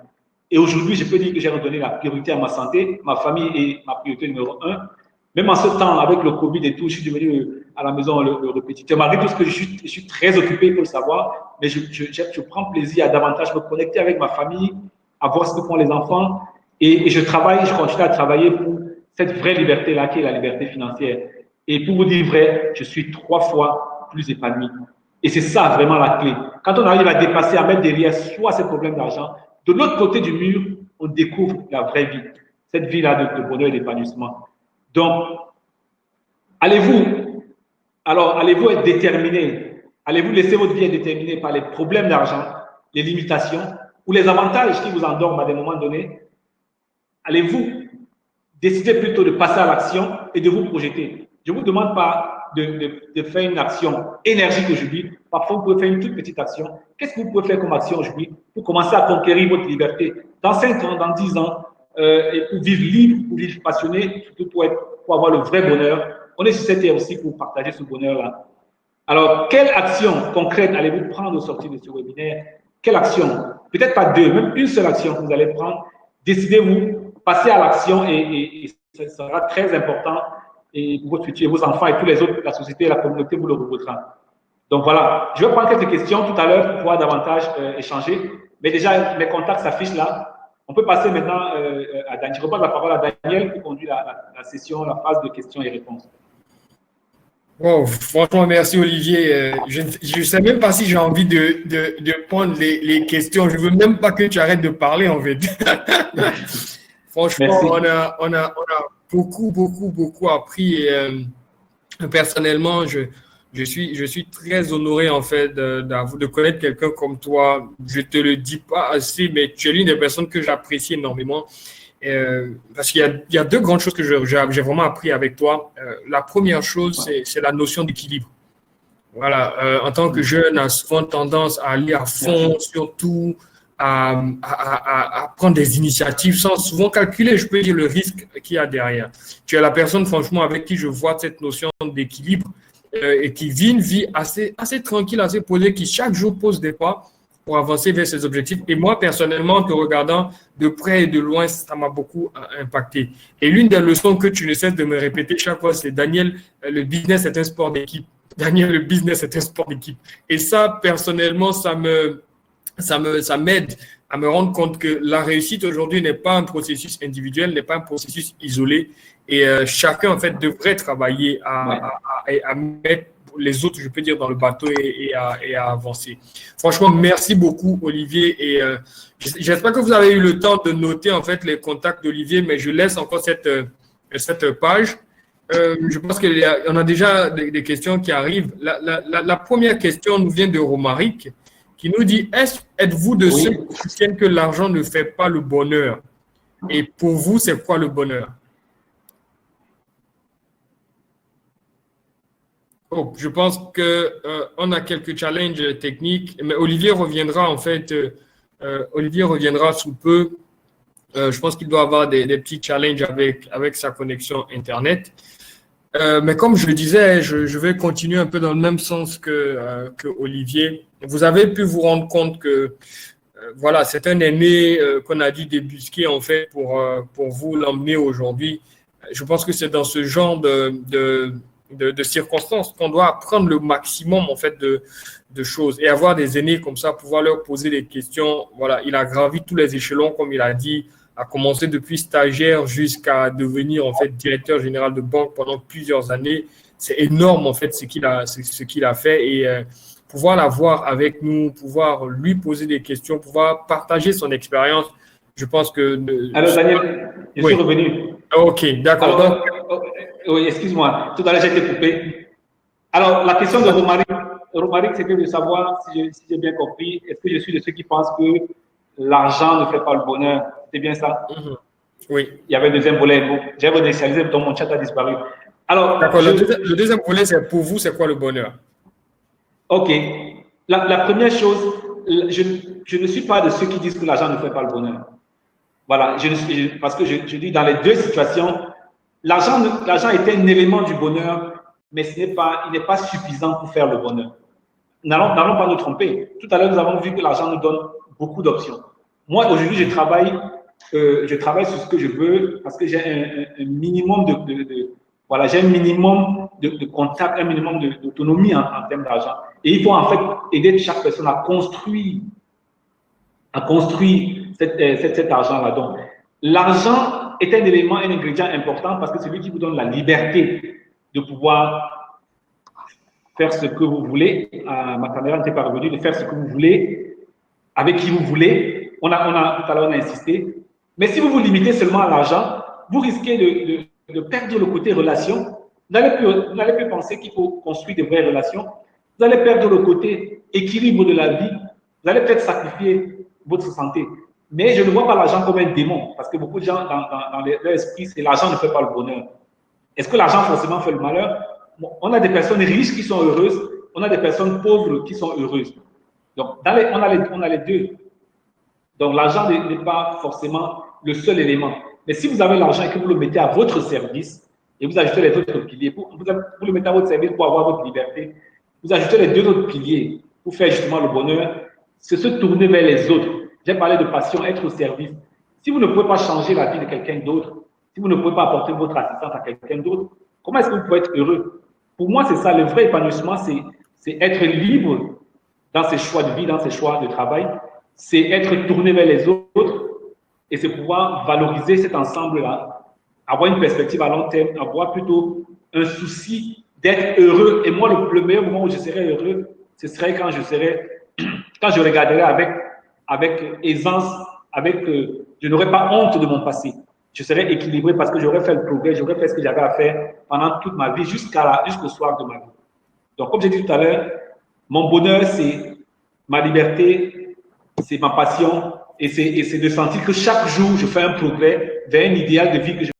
Et aujourd'hui, je peux dire que j'ai redonné la priorité à ma santé. Ma famille est ma priorité numéro 1. Même en ce temps, avec le Covid et tout, je suis devenu à la maison le répétiteur. Malgré tout ce que je suis très occupé, il faut le savoir, mais je prends plaisir à davantage me connecter avec ma famille, à voir ce que font les enfants. Et je continue à travailler pour cette vraie liberté-là, qui est la liberté financière. Et pour vous dire vrai, je suis 3 fois plus épanoui. Et c'est ça vraiment la clé. Quand on arrive à dépasser, à mettre derrière soi ces problèmes d'argent, de l'autre côté du mur, on découvre la vraie vie. Cette vie-là de bonheur et d'épanouissement. Donc, allez-vous être déterminé? Allez-vous laisser votre vie être déterminée par les problèmes d'argent, les limitations ou les avantages qui vous endorment à des moments donnés? Allez-vous décider plutôt de passer à l'action et de vous projeter? Je ne vous demande pas de faire une action énergique aujourd'hui. Parfois, vous pouvez faire une toute petite action. Qu'est-ce que vous pouvez faire comme action aujourd'hui pour commencer à conquérir votre liberté dans 5 ans, dans 10 ans, et pour vivre libre, pour vivre passionné, surtout pour avoir le vrai bonheur? On est sur cette terre aussi pour partager ce bonheur-là. Alors, quelle action concrète allez-vous prendre au sortir de ce webinaire? Quelle action? Peut-être pas 2, même une seule action que vous allez prendre. Décidez-vous, passez à l'action et ça sera très important et pour votre futur, vos enfants et tous les autres, la société et la communauté vous le revaudra. Donc voilà, je vais prendre quelques questions tout à l'heure pour pouvoir davantage échanger. Mais déjà, mes contacts s'affichent là. On peut passer maintenant à Daniel. Je repasse la parole à Daniel pour conduire la session, la phase de questions et réponses. Wow, franchement, merci Olivier. Je ne sais même pas si j'ai envie de prendre les questions. Je ne veux même pas que tu arrêtes de parler en fait. Franchement, on a beaucoup appris. Et, personnellement, je suis très honoré en fait de connaître quelqu'un comme toi. Je te le dis pas assez, mais tu es l'une des personnes que j'apprécie énormément. Parce qu'il y a 2 grandes choses que j'ai vraiment appris avec toi. La première chose, c'est la notion d'équilibre. Voilà, en tant que jeune, on a souvent tendance à aller à fond, surtout à prendre des initiatives sans souvent calculer, je peux dire, le risque qu'il y a derrière. Tu es la personne, franchement, avec qui je vois cette notion d'équilibre et qui vit une vie assez tranquille, assez posée, qui chaque jour pose des pas pour avancer vers ses objectifs. Et moi, personnellement, en te regardant de près et de loin, ça m'a beaucoup impacté. Et l'une des leçons que tu ne cesses de me répéter chaque fois, c'est Daniel, le business est un sport d'équipe. Daniel, le business est un sport d'équipe. Et ça, personnellement, ça m'aide à me rendre compte que la réussite aujourd'hui n'est pas un processus individuel, n'est pas un processus isolé. Et chacun, en fait, devrait travailler à mettre les autres, je peux dire, dans le bateau et à avancer. Franchement, merci beaucoup, Olivier. Et j'espère que vous avez eu le temps de noter, en fait, les contacts d'Olivier, mais je laisse encore cette page. Je pense qu'on a déjà des questions qui arrivent. La première question nous vient de Romaric, qui nous dit: êtes-vous de ceux qui soutiennent que l'argent ne fait pas le bonheur? Et pour vous, c'est quoi le bonheur? Oh, je pense qu'on a quelques challenges techniques, mais Olivier reviendra en fait. Olivier reviendra sous peu. Je pense qu'il doit avoir des petits challenges avec sa connexion Internet. Mais comme je le disais, je vais continuer un peu dans le même sens que Olivier. Vous avez pu vous rendre compte que voilà, c'est un aîné qu'on a dû débusquer en fait pour vous l'emmener aujourd'hui. Je pense que c'est dans ce genre de circonstances qu'on doit apprendre le maximum en fait de choses et avoir des aînés comme ça, pouvoir leur poser des questions. Voilà, il a gravi tous les échelons, comme il a dit, a commencé depuis stagiaire jusqu'à devenir en fait directeur général de banque pendant plusieurs années. C'est énorme en fait ce qu'il a fait et pouvoir l'avoir avec nous, pouvoir lui poser des questions, pouvoir partager son expérience. Je pense que Alors, Daniel, je suis oui. revenu. Ok, d'accord. Donc, Oui, excuse-moi, tout à l'heure j'ai été coupé. Alors, la question de Romaric, c'était de savoir, si j'ai bien compris, est-ce que je suis de ceux qui pensent que l'argent ne fait pas le bonheur? C'est bien ça? Oui. Il y avait un deuxième volet. Bon, j'ai redécialisé, donc mon chat a disparu. Alors, d'accord. Le deuxième volet, c'est pour vous, c'est quoi le bonheur? Ok. La première chose, je ne suis pas de ceux qui disent que l'argent ne fait pas le bonheur. Voilà, parce que je dis dans les deux situations, l'argent est un élément du bonheur, mais il n'est pas suffisant pour faire le bonheur. N'allons pas nous tromper. Tout à l'heure, nous avons vu que l'argent nous donne beaucoup d'options. Moi, aujourd'hui, je travaille sur ce que je veux parce que j'ai un minimum voilà, j'ai un minimum de contact, un minimum d'autonomie en termes d'argent. Et il faut en fait aider chaque personne à construire cet argent-là. Donc, l'argent est un élément, un ingrédient important parce que c'est lui qui vous donne la liberté de pouvoir faire ce que vous voulez. Ma caméra n'était pas revenue, de faire ce que vous voulez, avec qui vous voulez. Tout à l'heure, on a insisté. Mais si vous vous limitez seulement à l'argent, vous risquez de perdre le côté relation. Vous n'allez plus penser qu'il faut construire de vraies relations. Vous allez perdre le côté équilibre de la vie. Vous allez peut-être sacrifier votre santé. Mais je ne vois pas l'argent comme un démon, parce que beaucoup de gens, dans leur esprit, c'est l'argent ne fait pas le bonheur. Est-ce que l'argent forcément fait le malheur? Bon, on a des personnes riches qui sont heureuses, on a des personnes pauvres qui sont heureuses. Donc, on a les deux. Donc, l'argent n'est pas forcément le seul élément. Mais si vous avez l'argent et que vous le mettez à votre service, et vous ajoutez les autres piliers, vous le mettez à votre service pour avoir votre liberté, vous ajoutez les deux autres piliers pour faire justement le bonheur, c'est se tourner vers les autres. J'ai parlé de passion, être au service. Si vous ne pouvez pas changer la vie de quelqu'un d'autre, si vous ne pouvez pas apporter votre assistance à quelqu'un d'autre, comment est-ce que vous pouvez être heureux? Pour moi, c'est ça, le vrai épanouissement, c'est être libre dans ses choix de vie, dans ses choix de travail, c'est être tourné vers les autres et c'est pouvoir valoriser cet ensemble-là, avoir une perspective à long terme, avoir plutôt un souci d'être heureux. Et moi, le meilleur moment où je serais heureux, ce serait quand je regarderais avec aisance, je n'aurais pas honte de mon passé. Je serais équilibré parce que j'aurais fait le progrès, j'aurais fait ce que j'avais à faire pendant toute ma vie jusqu'au soir de ma vie. Donc, comme j'ai dit tout à l'heure, mon bonheur, c'est ma liberté, c'est ma passion, et c'est de sentir que chaque jour, je fais un progrès vers un idéal de vie que je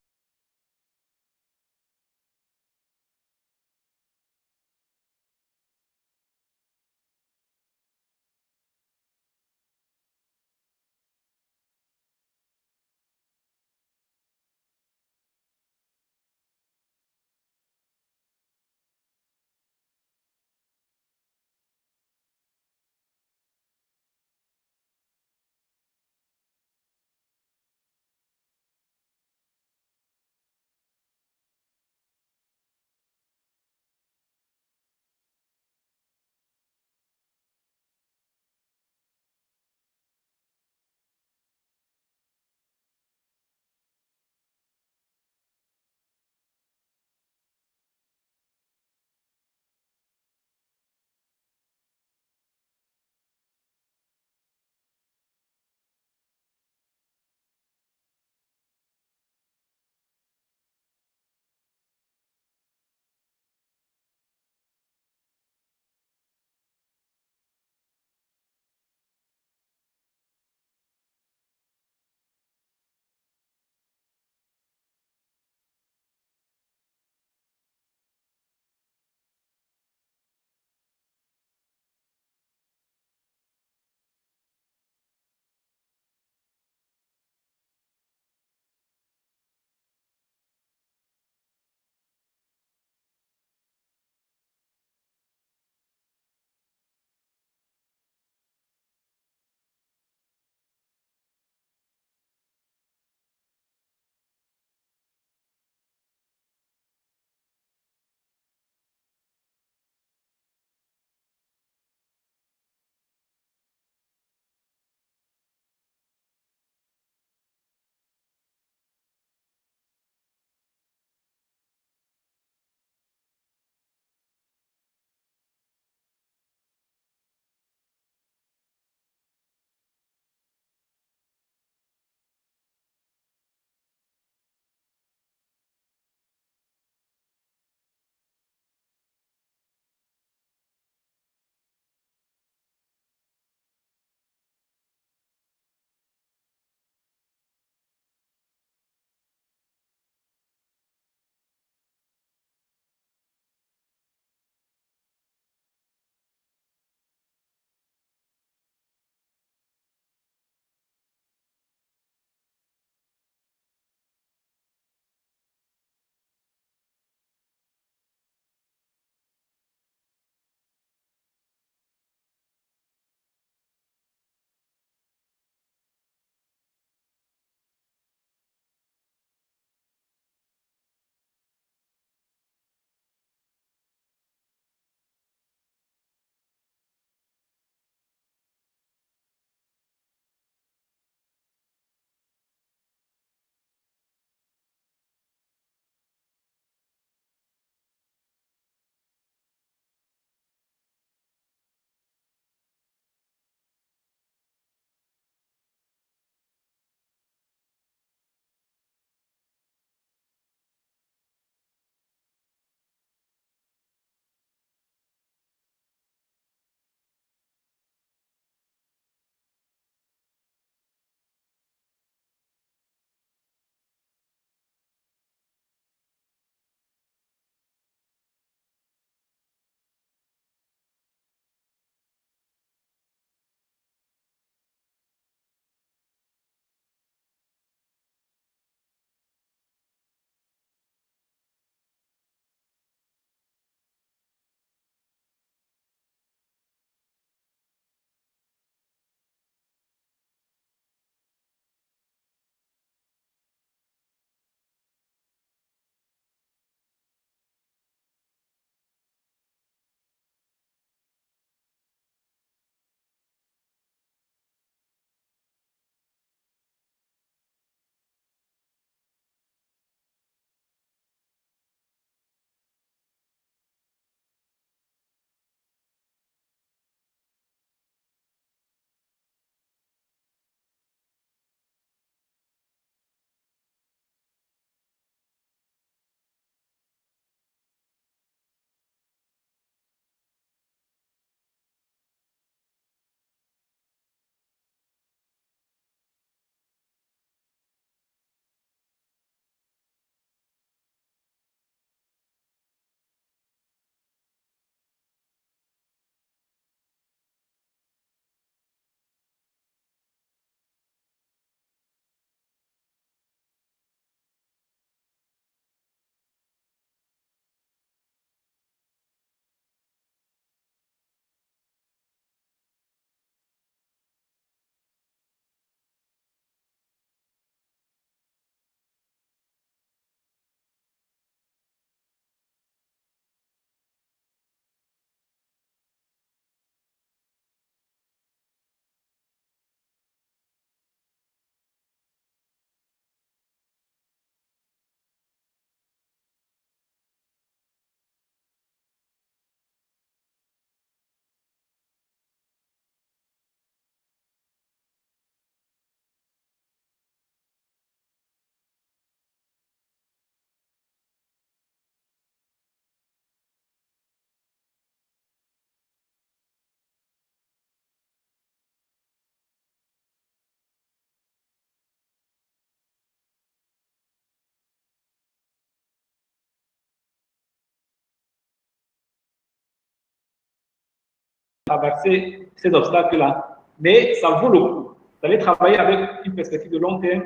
traverser ces obstacles-là. Mais ça vaut le coup. Vous allez travailler avec une perspective de long terme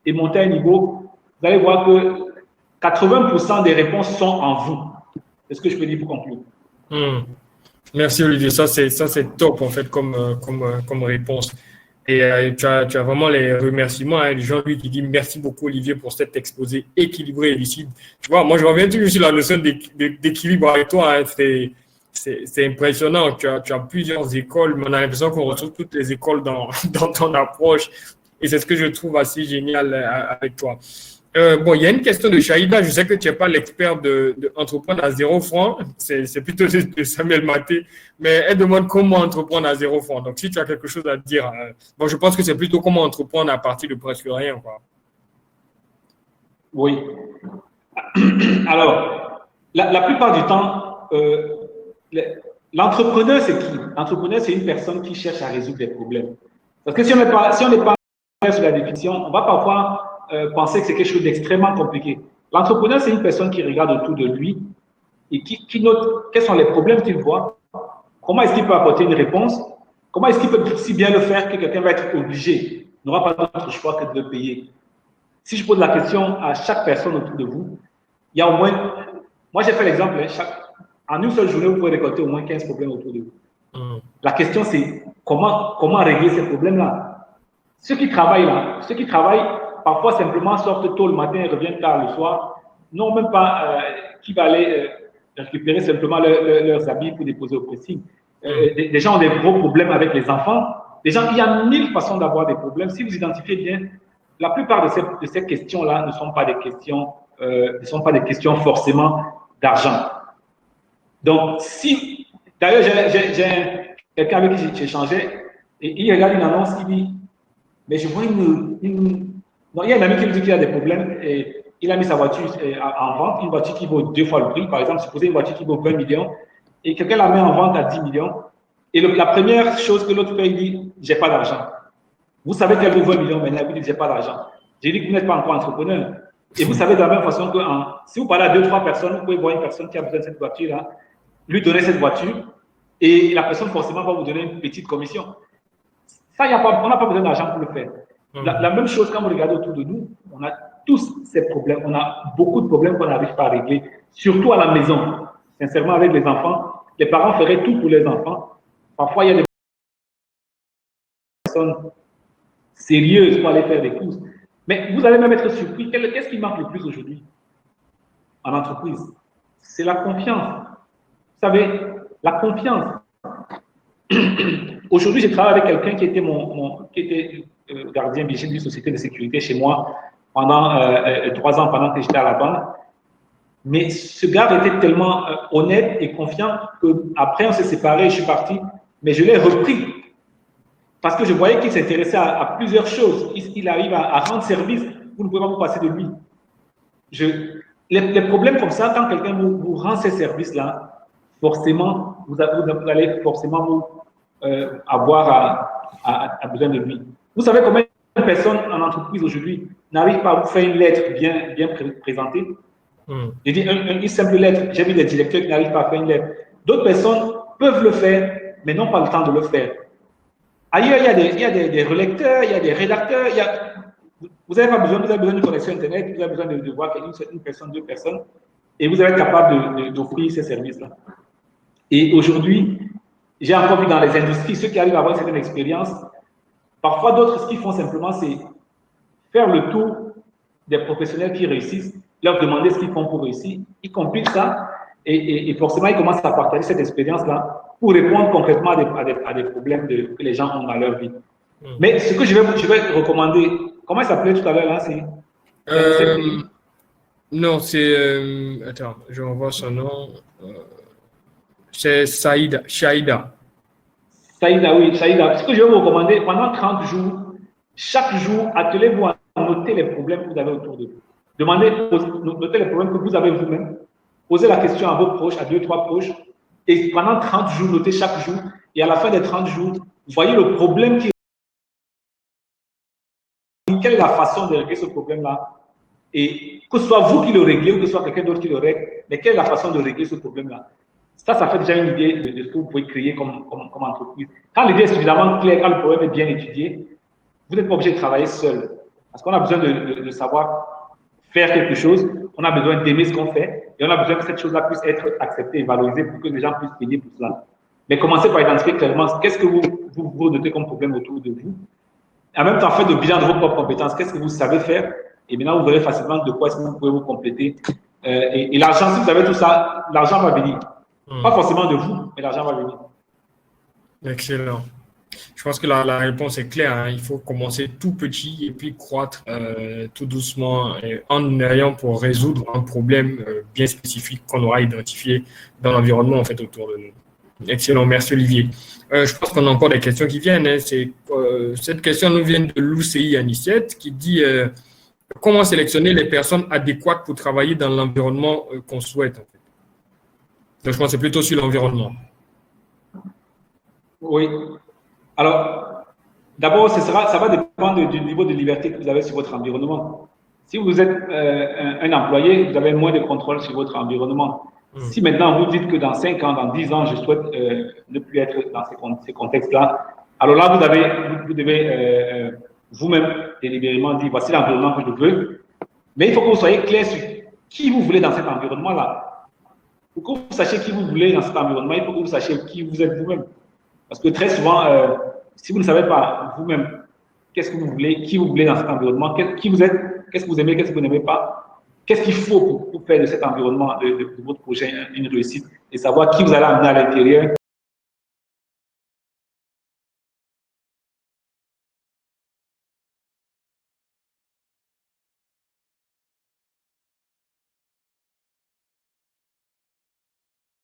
et monter à un niveau. Vous allez voir que 80% des réponses sont en vous. C'est ce que je peux dire pour conclure. Merci Olivier, ça c'est top en fait comme réponse. Et tu as vraiment les remerciements. Hein. Jean-Louis qui dit merci beaucoup Olivier pour cet exposé équilibré et lucide. Tu vois, moi je reviens toujours sur la notion d'équilibre avec toi. Hein. C'est impressionnant. Tu as plusieurs écoles, mais on a l'impression qu'on retrouve toutes les écoles dans ton approche. Et c'est ce que je trouve assez génial avec toi. Bon, il y a une question de Shaïda. Je sais que tu n'es pas l'expert de entreprendre à 0 franc. C'est plutôt de Samuel Maté. Mais elle demande comment entreprendre à 0 franc. Donc, si tu as quelque chose à dire, bon, je pense que c'est plutôt comment entreprendre à partir de presque rien, quoi. Oui. Alors, la plupart du temps, l'entrepreneur, c'est qui? L'entrepreneur, c'est une personne qui cherche à résoudre des problèmes. Parce que si on n'est pas sur la définition, on va parfois penser que c'est quelque chose d'extrêmement compliqué. L'entrepreneur, c'est une personne qui regarde autour de lui et qui note quels sont les problèmes qu'il voit, comment est-ce qu'il peut apporter une réponse, comment est-ce qu'il peut si bien le faire que quelqu'un va être obligé, n'aura pas d'autre choix que de le payer. Si je pose la question à chaque personne autour de vous, il y a au moins, moi j'ai fait l'exemple, en une seule journée, vous pouvez récolter au moins 15 problèmes autour de vous. La question c'est comment régler ces problèmes-là. Ceux qui travaillent parfois simplement sortent tôt le matin et reviennent tard le soir, n'ont même pas qui va aller récupérer simplement leurs habits pour déposer au pressing. Des gens ont des gros problèmes avec les enfants. Il y a 1000 façons d'avoir des problèmes. Si vous identifiez bien, la plupart de ces questions-là ne sont pas des questions forcément d'argent. Donc, d'ailleurs, j'ai quelqu'un avec qui j'échangeais et il regarde une annonce, il dit, mais je vois non, il y a un ami qui me dit qu'il a des problèmes et il a mis sa voiture en vente, une voiture qui vaut 2 fois le prix. Par exemple, supposez une voiture qui vaut 20 millions et quelqu'un la met en vente à 10 millions. Et la première chose que l'autre fait, il dit, j'ai pas d'argent. Vous savez qu'elle vaut 20 millions, maintenant vous dites, j'ai pas d'argent. J'ai dit que vous n'êtes pas encore entrepreneur. Et vous savez de la même façon que si vous parlez à 2-3 personnes, vous pouvez voir une personne qui a besoin de cette voiture-là, lui donner cette voiture et la personne forcément va vous donner une petite commission. Ça, on n'a pas besoin d'argent pour le faire. La même chose quand vous regardez autour de nous, on a tous ces problèmes. On a beaucoup de problèmes qu'on n'arrive pas à régler, surtout à la maison. Sincèrement, avec les enfants, les parents feraient tout pour les enfants. Parfois, il y a des personnes sérieuses pour aller faire des courses. Mais vous allez même être surpris. Qu'est-ce qui manque le plus aujourd'hui en entreprise? C'est la confiance. Vous savez, la confiance. Aujourd'hui, je travaille avec quelqu'un qui était gardien vigile d'une société de sécurité chez moi pendant 3 ans, pendant que j'étais à la banque. Mais ce gars était tellement honnête et confiant qu'après, on s'est séparés, je suis parti, mais je l'ai repris. Parce que je voyais qu'il s'intéressait à plusieurs choses. Il arrive à rendre service, vous ne pouvez pas vous passer de lui. Les problèmes comme ça, quand quelqu'un vous rend ces services-là, forcément, vous allez forcément avoir besoin de lui. Vous savez combien de personnes en entreprise aujourd'hui n'arrivent pas à vous faire une lettre bien présentée? J'ai dit une simple lettre. J'ai vu des directeurs qui n'arrivent pas à faire une lettre. D'autres personnes peuvent le faire, mais n'ont pas le temps de le faire. Ailleurs, il y a des relecteurs, il y a des rédacteurs. Vous n'avez pas besoin, vous avez besoin d'une connexion Internet, vous avez besoin de voir une personne, 2 personnes, et vous allez être capable d'offrir ces services-là. Et aujourd'hui, j'ai encore vu dans les industries, ceux qui arrivent à avoir une certaine expérience, parfois d'autres, ce qu'ils font simplement, c'est faire le tour des professionnels qui réussissent, leur demander ce qu'ils font pour réussir, ils compilent ça, et forcément, ils commencent à partager cette expérience-là pour répondre concrètement à des problèmes que les gens ont dans leur vie. Mais ce que je vais recommander, comment il s'appelait tout à l'heure là, non, c'est... attends, je revois son nom. C'est Saïda. Shaïda, oui, Saïda. Ce que je vais vous recommander, pendant 30 jours, chaque jour, attelez-vous à noter les problèmes que vous avez autour de vous. Notez les problèmes que vous avez vous-même. Posez la question à vos proches, à 2-3 proches. Et pendant 30 jours, notez chaque jour. Et à la fin des 30 jours, voyez le problème qui est. Quelle est la façon de régler ce problème-là? Et que ce soit vous qui le réglez ou que ce soit quelqu'un d'autre qui le règle, mais quelle est la façon de régler ce problème-là? Ça fait déjà une idée de ce que vous pouvez créer comme entreprise. Quand l'idée est suffisamment claire, quand le problème est bien étudié, vous n'êtes pas obligé de travailler seul. Parce qu'on a besoin de savoir faire quelque chose, on a besoin d'aimer ce qu'on fait, et on a besoin que cette chose-là puisse être acceptée et valorisée pour que les gens puissent payer pour cela. Mais commencez par identifier clairement qu'est-ce que vous notez comme problème autour de vous. En même temps, faites le bilan de vos propres compétences. Qu'est-ce que vous savez faire? Et maintenant, vous verrez facilement de quoi est-ce que vous pouvez vous compléter. Et l'argent, si vous avez tout ça, l'argent va venir. Pas forcément de vous, mais l'argent va venir. Excellent. Je pense que la réponse est claire. Hein. Il faut commencer tout petit et puis croître tout doucement en ayant pour résoudre un problème bien spécifique qu'on aura identifié dans l'environnement en fait, autour de nous. Excellent. Merci Olivier. Je pense qu'on a encore des questions qui viennent. Hein. Cette question nous vient de Loucei Anissette qui dit comment sélectionner les personnes adéquates pour travailler dans l'environnement qu'on souhaite. En fait. Donc, je pense que c'est plutôt sur l'environnement. Oui. Alors, d'abord, ça va dépendre du niveau de liberté que vous avez sur votre environnement. Si vous êtes un employé, vous avez moins de contrôle sur votre environnement. Si maintenant vous dites que dans 5 ans, dans 10 ans, je souhaite ne plus être dans ces contextes-là, alors là, vous devez vous-même délibérément dire voici l'environnement que je veux. Mais il faut que vous soyez clair sur qui vous voulez dans cet environnement-là. Pour que vous sachiez qui vous voulez dans cet environnement, il faut que vous sachiez qui vous êtes vous-même. Parce que très souvent, si vous ne savez pas vous-même qu'est-ce que vous voulez, qui vous voulez dans cet environnement, qui vous êtes, qu'est-ce que vous aimez, qu'est-ce que vous n'aimez pas, qu'est-ce qu'il faut pour faire de cet environnement, de votre projet, une réussite, et savoir qui vous allez amener à l'intérieur.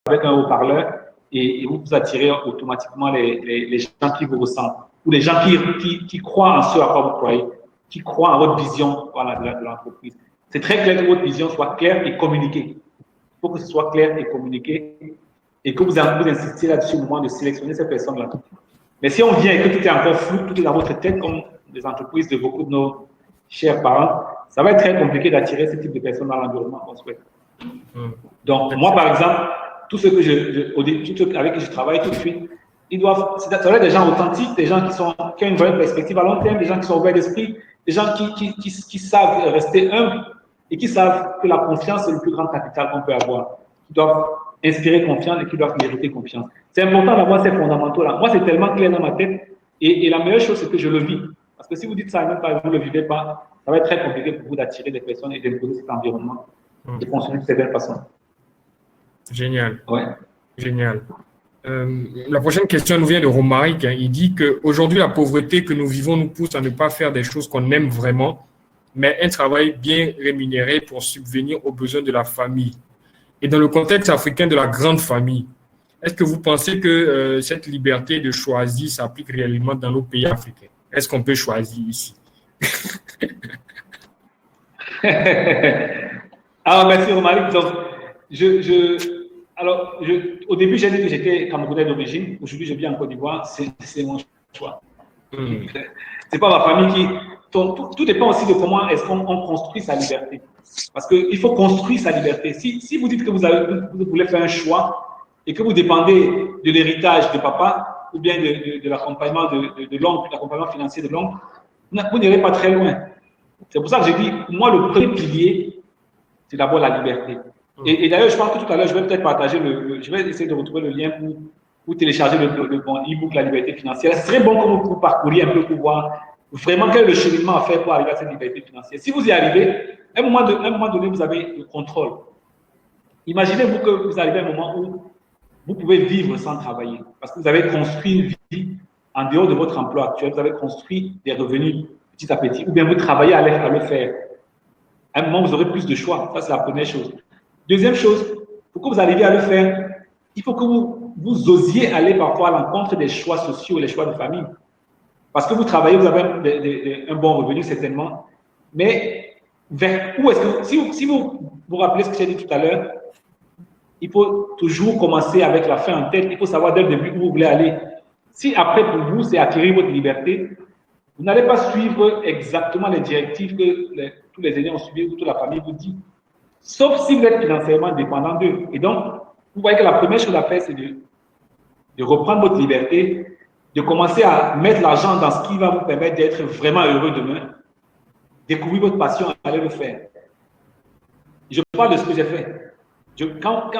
Avec un haut-parleur et vous attirez automatiquement les gens qui vous ressemblent ou les gens qui croient en ce à quoi vous croyez, qui croient en votre vision de l'entreprise. C'est très clair que votre vision soit claire et communiquée. Il faut que ce soit clair et communiqué et que vous insistiez là-dessus au moment de sélectionner ces personnes-là. Mais si on vient et que tout est encore flou, tout est dans votre tête, comme les entreprises de beaucoup de nos chers parents, ça va être très compliqué d'attirer ce type de personnes dans l'environnement qu'on souhaite. Donc, moi, par exemple, tous ceux avec qui je travaille tout de suite, ça doit être des gens authentiques, des gens qui ont une vraie perspective à long terme, des gens qui sont ouverts d'esprit, des gens qui savent rester humbles et qui savent que la confiance est le plus grand capital qu'on peut avoir, qui doivent inspirer confiance et qui doivent mériter confiance. C'est important d'avoir ces fondamentaux-là. Moi, c'est tellement clair dans ma tête et la meilleure chose, c'est que je le vis. Parce que si vous dites ça et même pas, vous ne le vivez pas, ça va être très compliqué pour vous d'attirer des personnes et d'imposer cet environnement, de fonctionner de certaine façon. Génial. Ouais. Génial. La prochaine question nous vient de Romaric. Hein. Il dit qu'aujourd'hui, la pauvreté que nous vivons nous pousse à ne pas faire des choses qu'on aime vraiment, mais un travail bien rémunéré pour subvenir aux besoins de la famille. Et dans le contexte africain de la grande famille, est-ce que vous pensez que cette liberté de choisir s'applique réellement dans nos pays africains? Est-ce qu'on peut choisir ici? Alors, merci Romaric. Donc, au début, j'ai dit que j'étais Camerounais d'origine. Aujourd'hui, je vis en Côte d'Ivoire. C'est mon choix. C'est pas ma famille qui. Tout dépend aussi de comment est-ce qu'on construit sa liberté. Parce qu'il faut construire sa liberté. Si vous dites que vous voulez faire un choix et que vous dépendez de l'héritage de papa ou bien de l'accompagnement de l'oncle, l'accompagnement financier de l'oncle, vous n'irez pas très loin. C'est pour ça que j'ai dit, moi, le premier pilier, c'est d'abord la liberté. Et d'ailleurs, je pense que tout à l'heure, je vais peut-être partager je vais essayer de retrouver le lien pour télécharger le bon e-book La liberté financière. Ce serait bon que vous parcouriez un peu pour voir vraiment quel est le cheminement à faire pour arriver à cette liberté financière. Si vous y arrivez, à un moment donné, vous avez le contrôle. Imaginez-vous que vous arrivez à un moment où vous pouvez vivre sans travailler parce que vous avez construit une vie en dehors de votre emploi actuel, vous avez construit des revenus petit à petit, ou bien vous travaillez à le faire. À un moment, vous aurez plus de choix. Ça, c'est la première chose. Deuxième chose, pour que vous arriviez à le faire, il faut que vous osiez aller parfois à l'encontre des choix sociaux et les choix de famille. Parce que vous travaillez, vous avez un bon revenu certainement, mais vers où est-ce que, si vous vous rappelez ce que j'ai dit tout à l'heure, il faut toujours commencer avec la fin en tête, il faut savoir dès le début où vous voulez aller. Si après pour vous, c'est acquérir votre liberté, vous n'allez pas suivre exactement les directives que tous les aînés ont suivies ou toute la famille vous dit, sauf si vous êtes financièrement dépendant d'eux. Et donc, vous voyez que la première chose à faire, c'est de reprendre votre liberté, de commencer à mettre l'argent dans ce qui va vous permettre d'être vraiment heureux demain. Découvrir votre passion, allez le faire. Je parle de ce que j'ai fait.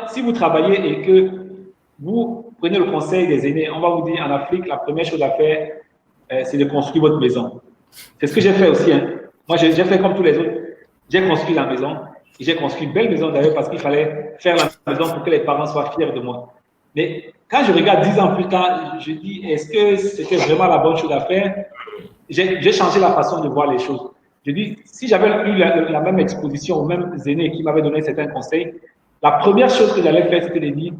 Si vous travaillez et que vous prenez le conseil des aînés, on va vous dire en Afrique, la première chose à faire, c'est de construire votre maison. C'est ce que j'ai fait aussi. Hein. Moi, j'ai fait comme tous les autres. J'ai construit la maison. Et j'ai construit une belle maison d'ailleurs parce qu'il fallait faire la maison pour que les parents soient fiers de moi. Mais quand je regarde 10 ans plus tard, je dis, est-ce que c'était vraiment la bonne chose à faire? J'ai changé la façon de voir les choses. Je dis, si j'avais eu la même exposition aux mêmes aînés qui m'avaient donné certains conseils, la première chose que j'allais faire, c'était de dire,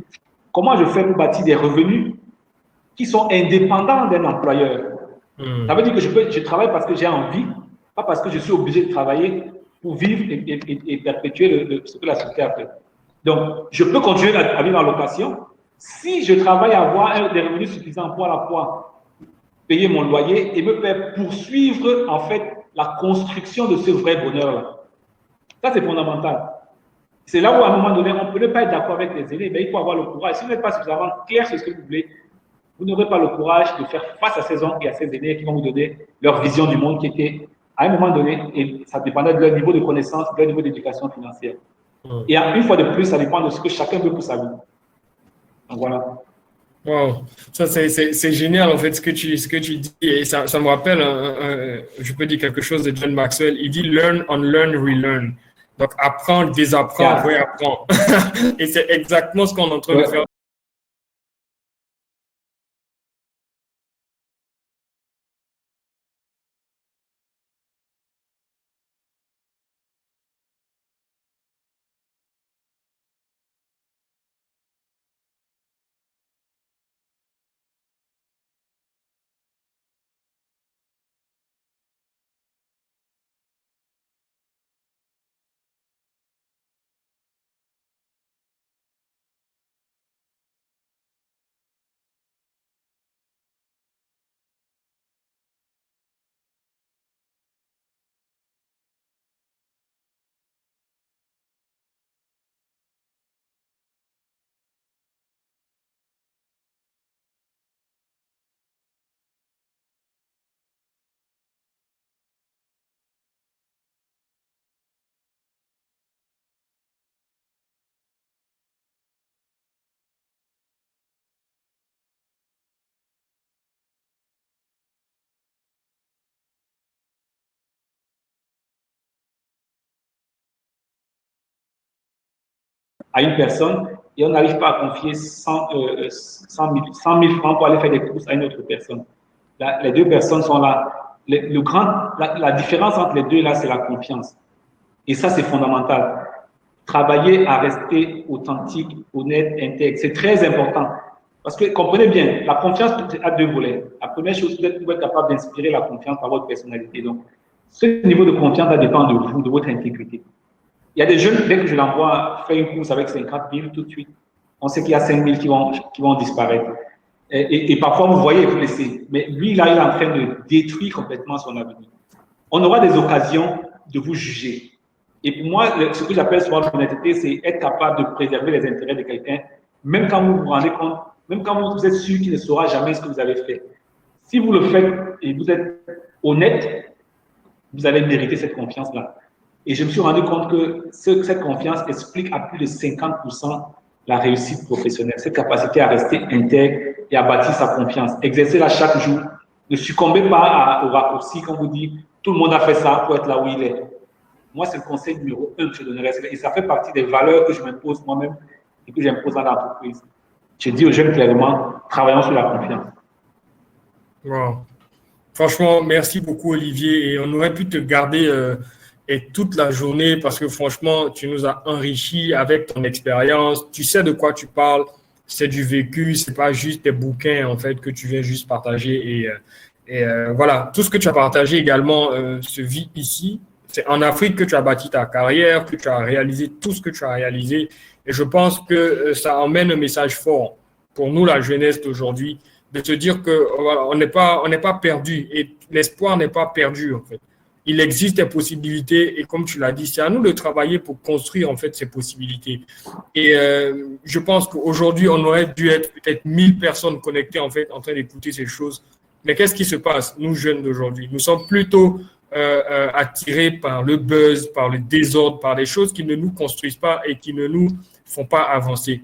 comment je fais pour bâtir des revenus qui sont indépendants d'un employeur. Ça veut dire que je travaille parce que j'ai envie, pas parce que je suis obligé de travailler pour vivre et perpétuer ce que la société a fait. Donc, je peux continuer à vivre en location si je travaille à avoir des revenus suffisants pour à la fois payer mon loyer et me faire poursuivre, en fait, la construction de ce vrai bonheur-là. Ça, c'est fondamental. C'est là où, à un moment donné, on ne peut pas être d'accord avec les aînés, mais il faut avoir le courage. Si vous n'êtes pas suffisamment clair sur ce que vous voulez, vous n'aurez pas le courage de faire face à ces hommes et à ces aînés qui vont vous donner leur vision du monde qui était, à un moment donné, et ça dépendait de leur niveau de connaissance, de leur niveau d'éducation financière. Et une fois de plus, ça dépend de ce que chacun veut pour sa vie. Donc voilà. Wow, ça c'est génial en fait ce que tu dis et ça me rappelle, je peux dire quelque chose de John Maxwell. Il dit learn, unlearn, relearn. Donc apprendre, désapprendre, réapprendre. Et c'est exactement ce qu'on est en train de faire. À une personne et on n'arrive pas à confier 100 000 francs pour aller faire des courses à une autre personne. Là, les deux personnes sont là. La différence entre les deux, là, c'est la confiance. Et ça, c'est fondamental. Travailler à rester authentique, honnête, intègre, c'est très important. Parce que, comprenez bien, la confiance a deux volets. La première chose, vous êtes capable d'inspirer la confiance par votre personnalité. Donc, ce niveau de confiance, ça dépend de vous, de votre intégrité. Il y a des jeunes, dès que je l'envoie faire une course avec 50 000, tout de suite, on sait qu'il y a 5 000 qui vont disparaître. Et parfois, vous voyez, vous laissez. Mais lui, là, il est en train de détruire complètement son avenir. On aura des occasions de vous juger. Et pour moi, ce que j'appelle souvent l'honnêteté, c'est être capable de préserver les intérêts de quelqu'un, même quand vous vous rendez compte, même quand vous êtes sûr qu'il ne saura jamais ce que vous avez fait. Si vous le faites et vous êtes honnête, vous allez mériter cette confiance-là. Et je me suis rendu compte que cette confiance explique à plus de 50% la réussite professionnelle, cette capacité à rester intègre et à bâtir sa confiance. Exercez-la chaque jour. Ne succombez pas au raccourci quand vous dites tout le monde a fait ça pour être là où il est. Moi, c'est le conseil numéro 1 que je donnerais. Et ça fait partie des valeurs que je m'impose moi-même et que j'impose à l'entreprise. Je dis aux jeunes clairement, travaillons sur la confiance. Wow. Franchement, merci beaucoup, Olivier. Et on aurait pu te garder toute la journée parce que franchement, tu nous as enrichi avec ton expérience. Tu sais de quoi tu parles. C'est du vécu. C'est pas juste des bouquins, en fait, que tu viens juste partager. Et voilà, tout ce que tu as partagé également se vit ici. C'est en Afrique que tu as bâti ta carrière, que tu as réalisé tout ce que tu as réalisé. Et je pense que ça emmène un message fort pour nous, la jeunesse d'aujourd'hui, de se dire que voilà, on n'est pas perdu et l'espoir n'est pas perdu en fait. il existe des possibilités et comme tu l'as dit, c'est à nous de travailler pour construire en fait ces possibilités. Et je pense qu'aujourd'hui, on aurait dû être peut-être 1000 personnes connectées en fait en train d'écouter ces choses. Mais qu'est-ce qui se passe, nous jeunes d'aujourd'hui? Nous sommes plutôt attirés par le buzz, par le désordre, par des choses qui ne nous construisent pas et qui ne nous font pas avancer.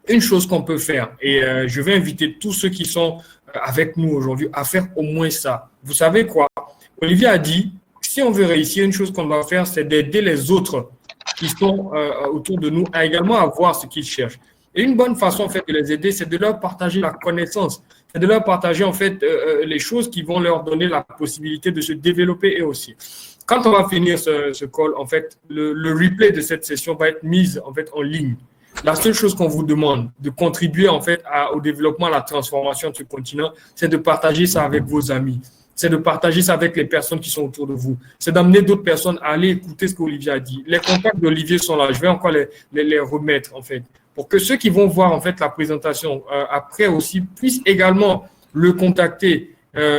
Une chose qu'on peut faire, et je vais inviter tous ceux qui sont avec nous aujourd'hui à faire au moins ça. Vous savez quoi? Olivier a dit, si on veut réussir, une chose qu'on doit faire, c'est d'aider les autres qui sont autour de nous à également avoir ce qu'ils cherchent. Et une bonne façon en fait, de les aider, c'est de leur partager la connaissance, c'est de leur partager en fait les choses qui vont leur donner la possibilité de se développer eux aussi. Quand on va finir ce call, en fait, le replay de cette session va être mis en fait en ligne. La seule chose qu'on vous demande de contribuer en fait au développement, à la transformation de ce continent, c'est de partager ça avec vos amis. C'est de partager ça avec les personnes qui sont autour de vous. C'est d'amener d'autres personnes à aller écouter ce qu'Olivier a dit. Les contacts d'Olivier sont là. Je vais encore les remettre, en fait, pour que ceux qui vont voir, en fait, la présentation après aussi puissent également le contacter.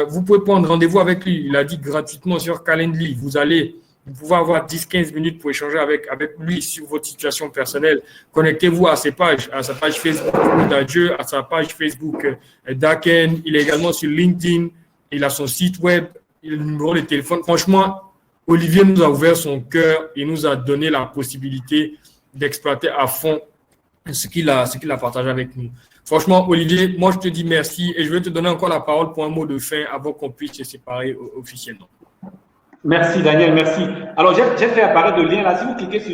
Vous pouvez prendre rendez-vous avec lui. Il a dit gratuitement sur Calendly. Vous pouvez avoir 10-15 minutes pour échanger avec lui sur votre situation personnelle. Connectez-vous à ses pages, à sa page Facebook d'Adieu, à sa page Facebook d'Aken. Il est également sur LinkedIn. Il a son site web, il a le numéro de téléphone. Franchement, Olivier nous a ouvert son cœur et nous a donné la possibilité d'exploiter à fond ce qu'il a partagé avec nous. Franchement, Olivier, moi, je te dis merci et je vais te donner encore la parole pour un mot de fin avant qu'on puisse se séparer officiellement. Merci, Daniel, merci. Alors, j'ai fait apparaître le lien là. Si vous cliquez sur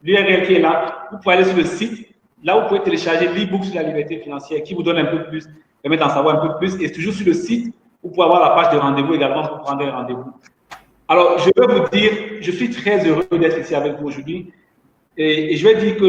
l'URL qui est là, vous pouvez aller sur le site. Là, vous pouvez télécharger l'e-book sur la liberté financière qui vous donne un peu plus, permet d'en savoir un peu plus. Et toujours sur le site, vous pouvez avoir la page de rendez-vous également pour prendre un rendez-vous. Alors, je vais vous dire, je suis très heureux d'être ici avec vous aujourd'hui. Et je vais dire que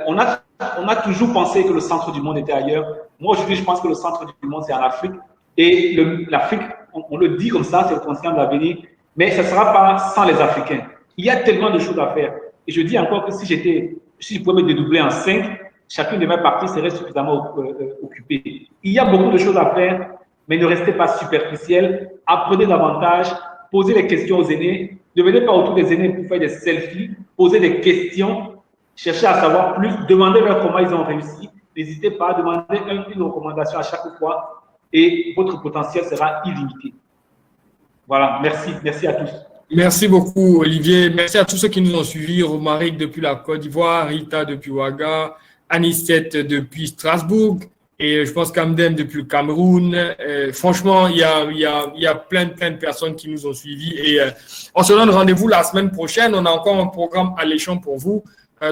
on a toujours pensé que le centre du monde était ailleurs. Moi, aujourd'hui, je pense que le centre du monde, c'est en Afrique. Et l'Afrique, on le dit comme ça, c'est le continent de l'avenir, mais ce ne sera pas sans les Africains. Il y a tellement de choses à faire. Et je dis encore que si je pouvais me dédoubler en 5, chacune de mes parties serait suffisamment occupée. Il y a beaucoup de choses à faire, mais ne restez pas superficiels. Apprenez davantage, posez des questions aux aînés. Ne venez pas autour des aînés pour faire des selfies, posez des questions, cherchez à savoir plus, demandez-leur comment ils ont réussi. N'hésitez pas à demander une recommandation à chaque fois et votre potentiel sera illimité. Voilà, merci à tous. Merci beaucoup, Olivier. Merci à tous ceux qui nous ont suivis. Romaric depuis la Côte d'Ivoire, Rita depuis Ouaga, Anicette depuis Strasbourg et je pense Kamdem depuis le Cameroun. Franchement, il y a plein de personnes qui nous ont suivis et on se donne rendez-vous la semaine prochaine. On a encore un programme alléchant pour vous.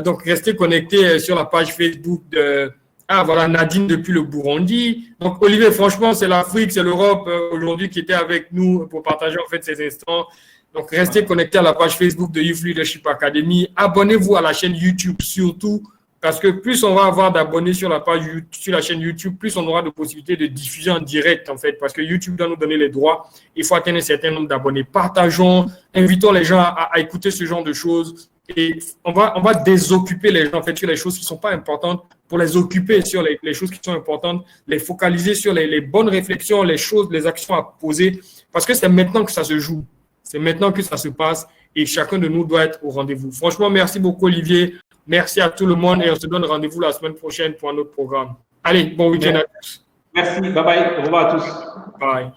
Donc, restez connectés sur la page Facebook de... Ah, voilà, Nadine depuis le Burundi. Donc, Olivier, franchement, c'est l'Afrique, c'est l'Europe aujourd'hui qui était avec nous pour partager en fait ces instants. Donc, restez connectés à la page Facebook de Youth Leadership Academy. Abonnez-vous à la chaîne YouTube surtout, parce que plus on va avoir d'abonnés sur la chaîne YouTube, plus on aura de possibilités de diffuser en direct, en fait, parce que YouTube doit nous donner les droits. Il faut atteindre un certain nombre d'abonnés. Partageons, invitons les gens à écouter ce genre de choses. Et on va désoccuper les gens, en fait, sur les choses qui ne sont pas importantes, pour les occuper sur les choses qui sont importantes, les focaliser sur les bonnes réflexions, les actions à poser, parce que c'est maintenant que ça se joue. C'est maintenant que ça se passe et chacun de nous doit être au rendez-vous. Franchement, merci beaucoup, Olivier. Merci à tout le monde et on se donne rendez-vous la semaine prochaine pour un autre programme. Allez, bon week-end à tous. Merci, bye bye. Au revoir à tous. Bye.